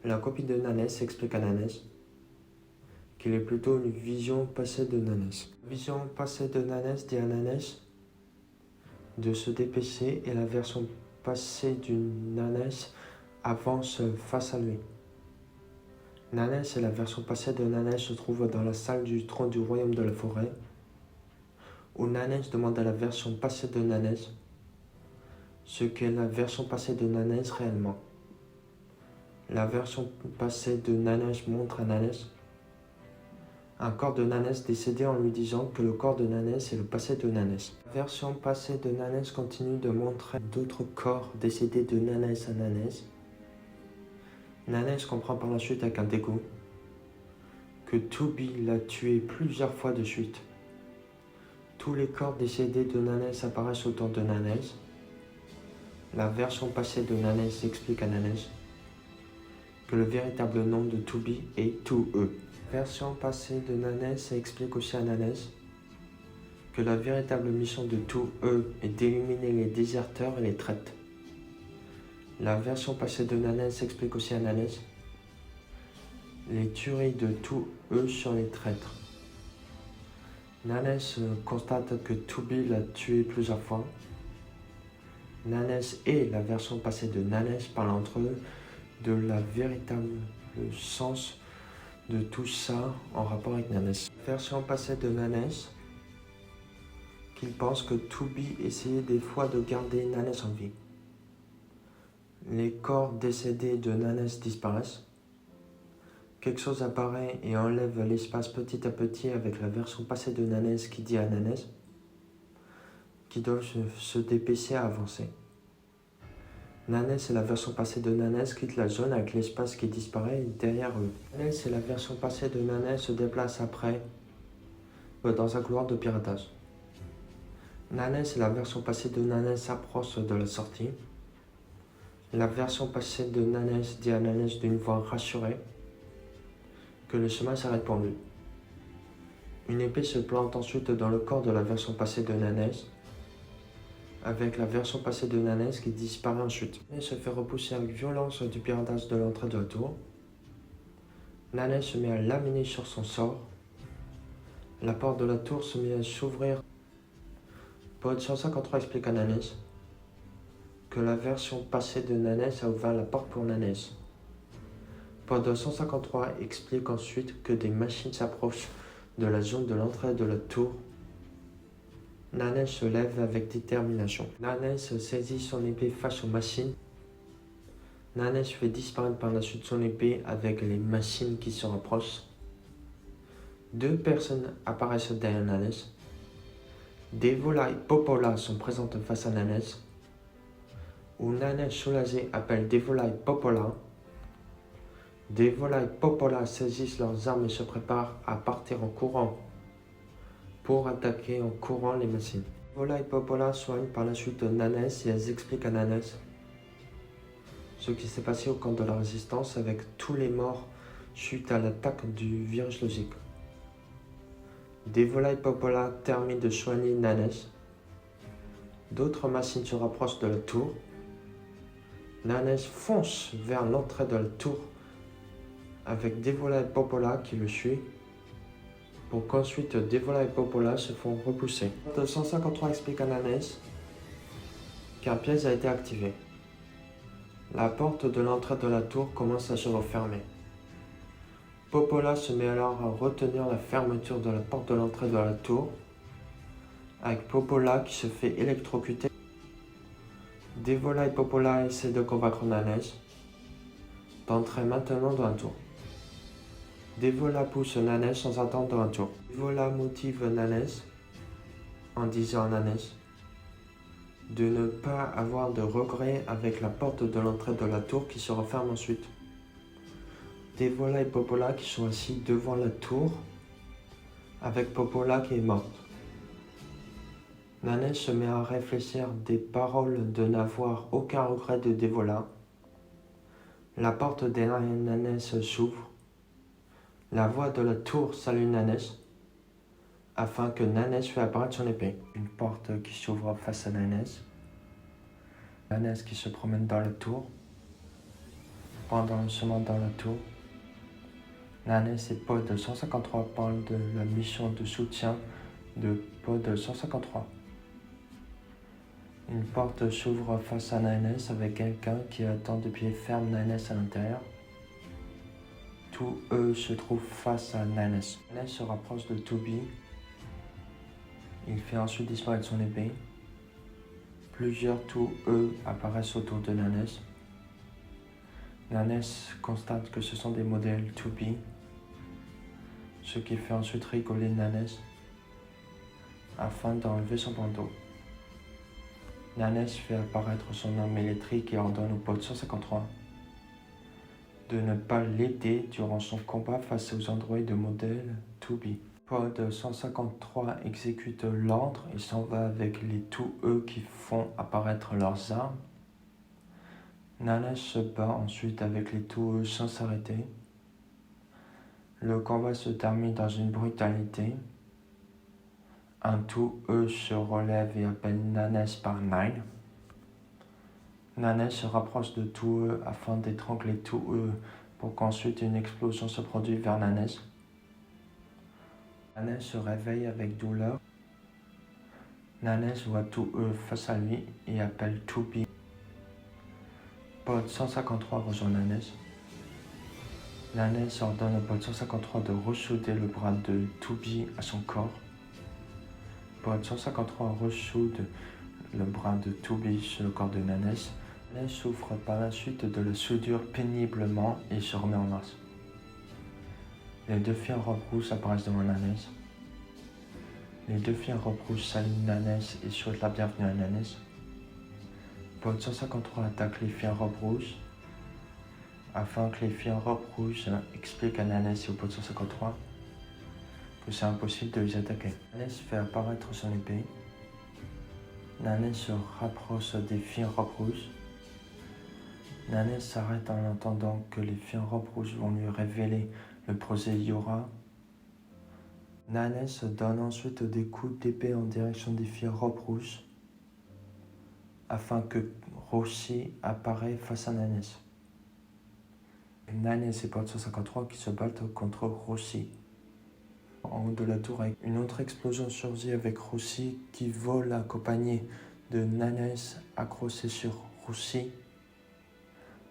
La copie de Nanes explique à Nanes qu'il est plutôt une vision passée de Nanes. La vision passée de Nanes dit à Nanes de se dépêcher et la version passée du Nanes avance face à lui. Nanes et la version passée de Nanes se trouvent dans la salle du trône du royaume de la forêt, où Nanes demande à la version passée de Nanes ce qu'est la version passée de Nanes réellement. La version passée de Nanes montre à Nanes un corps de Nanes décédé en lui disant que le corps de Nanes est le passé de Nanes. La version passée de Nanes continue de montrer d'autres corps décédés de Nanes à Nanes. Nanes comprend par la suite avec un dégoût que Tubi l'a tué plusieurs fois de suite. Tous les corps décédés de Nanes apparaissent autour de Nanes. La version passée de Nanes explique à Nanes que le véritable nom de Tubi est Two-E. La version passée de Nanes explique aussi à Nanes que la véritable mission de Two-E est d'éliminer les déserteurs et les traîtres. La version passée de Nanes explique aussi à Nanes les tueries de Two-E sur les traîtres. Nanes constate que Tubi l'a tué plusieurs fois. Nanes et la version passée de Nanes parlent entre eux de la véritable sens de tout ça en rapport avec Nanes. La version passée de Nanes, qu'il pense que Tubi essayait des fois de garder Nanes en vie. Les corps décédés de Nanes disparaissent. Quelque chose apparaît et enlève l'espace petit à petit avec la version passée de Nanes qui dit à Nanes qu'ils doivent se dépêcher à avancer. Nanes et la version passée de Nanes quittent la zone avec l'espace qui disparaît derrière eux. Nanes et la version passée de Nanes se déplacent après dans un couloir de piratage. Nanes et la version passée de Nanes s'approchent de la sortie. La version passée de Nanes dit à Nanes d'une voix rassurée que le chemin s'arrête pour lui. Une épée se plante ensuite dans le corps de la version passée de Nanes, avec la version passée de Nanes qui disparaît ensuite. Nanes se fait repousser avec violence du piratage de l'entrée de la tour. Nanes se met à laminer sur son sort. La porte de la tour se met à s'ouvrir. Pod 153 explique à Nanes que la version passée de Nanes a ouvert la porte pour Nanes. Pod 153 explique ensuite que des machines s'approchent de la zone de l'entrée de la tour. Nanes se lève avec détermination. Nanes saisit son épée face aux machines. Nanes fait disparaître par la suite son épée avec les machines qui se rapprochent. Deux personnes apparaissent derrière Nanes. Devola et Popola sont présentes face à Nanes. Où Nanes soulagé appelle Devola et Popola. Devola et Popola saisissent leurs armes et se préparent à partir en courant pour attaquer en courant les machines. Devola et Popola soignent par la suite Nanes et elles expliquent à Nanes ce qui s'est passé au camp de la résistance avec tous les morts suite à l'attaque du virus logique. Devola et Popola terminent de soigner Nanes. D'autres machines se rapprochent de la tour. Nanes fonce vers l'entrée de la tour avec Devola et Popola qui le suivent pour qu'ensuite Devola et Popola se font repousser. 153 explique à Nanes qu'un piège a été activé. La porte de l'entrée de la tour commence à se refermer. Popola se met alors à retenir la fermeture de la porte de l'entrée de la tour, avec Popola qui se fait électrocuter. Devola et Popola essaient de convaincre Nanes d'entrer maintenant dans la tour. Devola pousse Nanes sans attendre dans la tour. Devola motive Nanes en disant à Nanes de ne pas avoir de regrets avec la porte de l'entrée de la tour qui se referme ensuite. Devola et Popola qui sont assis devant la tour avec Popola qui est morte. Nanes se met à réfléchir des paroles de n'avoir aucun regret de Devola. La porte derrière Nanes s'ouvre. La voix de la tour salue Nanes afin que Nanes fait apparaître son épée. Une porte qui s'ouvre face à Nanes. Nanes qui se promène dans la tour. Pendant le chemin dans la tour, Nanes et Pod 153 parlent de la mission de soutien de Pod 153. Une porte s'ouvre face à Nanes avec quelqu'un qui attend de pied ferme Nanes à l'intérieur. Tous eux se trouvent face à Nanes. Nanes se rapproche de Tubi. Il fait ensuite disparaître son épée. Plusieurs tous eux apparaissent autour de Nanes. Nanes constate que ce sont des modèles Tubi, ce qui fait ensuite rigoler Nanes afin d'enlever son bandeau. Nanes fait apparaître son arme électrique et ordonne au Pod 153 de ne pas l'aider durant son combat face aux androïdes de modèle Tubi. Pod 153 exécute l'ordre et s'en va avec les tous eux qui font apparaître leurs armes. Nanes se bat ensuite avec les tous eux sans s'arrêter. Le combat se termine dans une brutalité. Un tout eux se relève et appelle Nanes par Nine. Nanes se rapproche de tout eux afin d'étrangler tout eux pour qu'ensuite une explosion se produise vers Nanes. Nanes se réveille avec douleur. Nanes voit 2E face à lui et appelle 2B. Pod 153 rejoint Nanes. Nanes ordonne au pod 153 de ressouder le bras de 2B à son corps. Pod 153 ressoude le bras de 2B sur le corps de Nanes. Nanes souffre par la suite de la soudure péniblement et se remet en marche. Les deux filles en robe rouge apparaissent devant Nanes. Les deux filles en robe rouge saluent Nanes et souhaitent la bienvenue à Nanes. Pod 153 attaque les filles en robe rouge afin que les filles en robe rouge expliquent à Nanes et au pod 153 que c'est impossible de les attaquer. Nanes fait apparaître son épée. Nanes se rapproche des filles en robe rouge. Nanes s'arrête en entendant que les filles en robe rouge vont lui révéler le projet Yora. Nanes donne ensuite des coups d'épée en direction des filles en robe rouge afin que Roshi apparaisse face à Nanes. Nanes et pod 153 qui se battent contre Roshi. En haut de la tour, une autre explosion surgit avec Roshi qui vole accompagné de Nanes accroché sur Roshi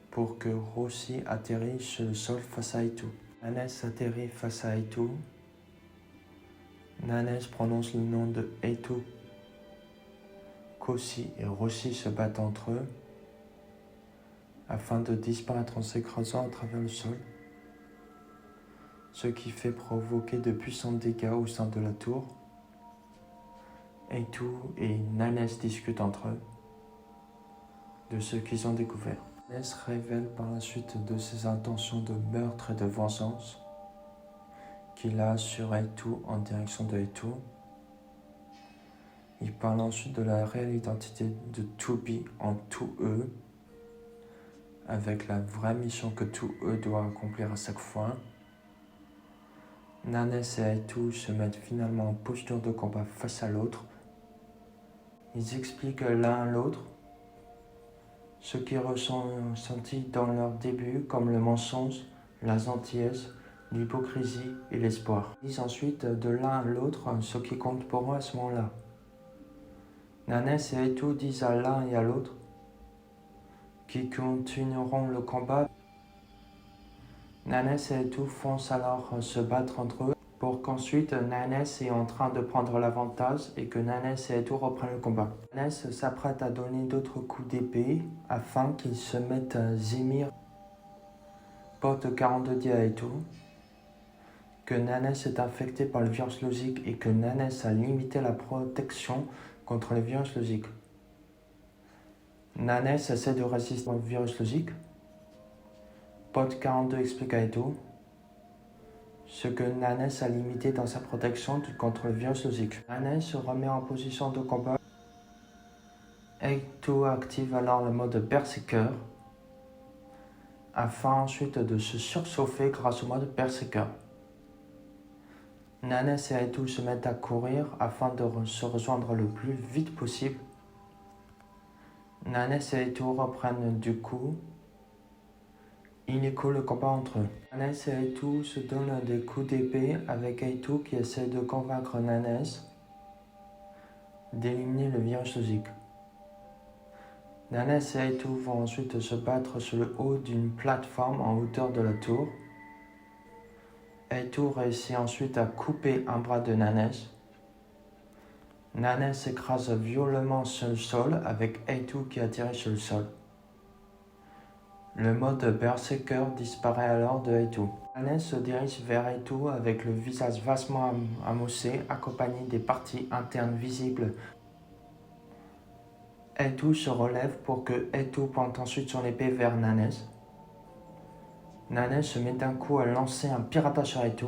pour que Roshi atterrisse sur le sol face à Eitu. Nanes atterrit face à Eitu. Nanes prononce le nom de Eitu. Koshi et Roshi se battent entre eux afin de disparaître en s'écrasant à travers le sol, ce qui fait provoquer de puissants dégâts au sein de la tour. Eitu et Nanes discutent entre eux de ce qu'ils ont découvert. Nanes révèle par la suite de ses intentions de meurtre et de vengeance qu'il a sur Eitu en direction de Eitu. Il parle ensuite de la réelle identité de 2B en 2E, avec la vraie mission que 2E doit accomplir à chaque fois. Nanes et Eitu se mettent finalement en posture de combat face à l'autre. Ils expliquent l'un à l'autre ce qu'ils ressenti dans leur début, comme le mensonge, la gentillesse, l'hypocrisie et l'espoir. Ils disent ensuite de l'un à l'autre ce qui compte pour eux à ce moment-là. Nanes et Eitu disent à l'un et à l'autre qu'ils continueront le combat. Nanes et Eitu foncent alors se battre entre eux pour qu'ensuite Nanes est en train de prendre l'avantage et que Nanes et Eitu reprennent le combat. Nanes s'apprête à donner d'autres coups d'épée afin qu'ils se mettent à gémir. Pod 42 dit à Eitu que Nanes est infecté par le virus logique et que Nanes a limité la protection contre le virus logique. Nanes essaie de résister au virus logique. Pod 42 explique à Eitu ce que Nanes a limité dans sa protection contre le virus logique. Nanes se remet en position de combat. Eitu active alors le mode Berserker afin ensuite de se surchauffer grâce au mode Berserker. Nanes et Eitu se mettent à courir afin de se rejoindre le plus vite possible. Nanes et Eitu reprennent du coup illico le combat entre eux. Nanes et Eitu se donnent des coups d'épée avec Eitu qui essaie de convaincre Nanes d'éliminer le virus logique. Nanes et Eitu vont ensuite se battre sur le haut d'une plateforme en hauteur de la tour. Eitu réussit ensuite à couper un bras de Nanes. Nanes s'écrase violemment sur le sol avec Eitu qui atterrit sur le sol. Le mode Berserker disparaît alors de Eitu. Nanes se dirige vers Eitu avec le visage vastement amossé, accompagné des parties internes visibles. Eitu se relève pour que Eitu pointe ensuite son épée vers Nanes. Nanes se met d'un coup à lancer un piratage sur Eitu,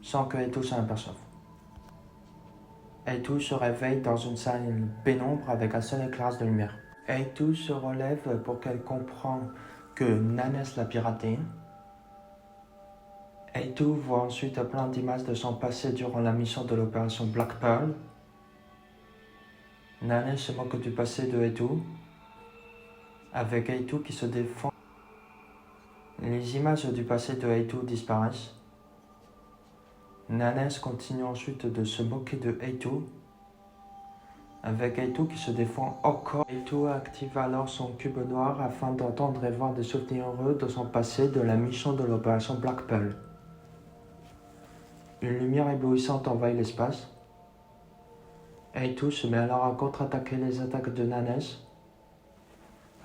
sans que Eitu s'en aperçoive. Eitu se réveille dans une salle pénombre avec un seul éclairage de lumière. Eitu se relève pour qu'elle comprenne que Nanes l'a piraté. Eitu voit ensuite plein d'images de son passé durant la mission de l'opération Black Pearl. Nanes se moque du passé de Eitu, avec Eitu qui se défend. Les images du passé de Eitu disparaissent. Nanes continue ensuite de se moquer de Eitu, avec Eitu qui se défend encore. Eitu active alors son cube noir afin d'entendre et voir des souvenirs heureux de son passé de la mission de l'opération Black Pearl. Une lumière éblouissante envahit l'espace. Eitu se met alors à contre-attaquer les attaques de Nanes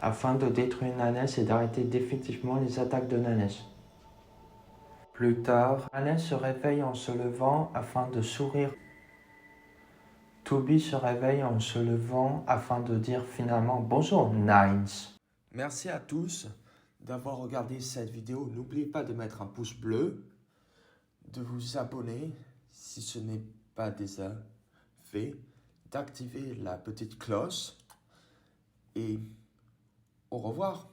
afin de détruire Nanes et d'arrêter définitivement les attaques de Nanes. Plus tard, Nanes se réveille en se levant afin de sourire. Toby se réveille en se levant afin de dire finalement bonjour Nines.
Merci à tous d'avoir regardé cette vidéo. N'oubliez pas de mettre un pouce bleu, de vous abonner si ce n'est pas déjà fait, d'activer la petite cloche et au revoir.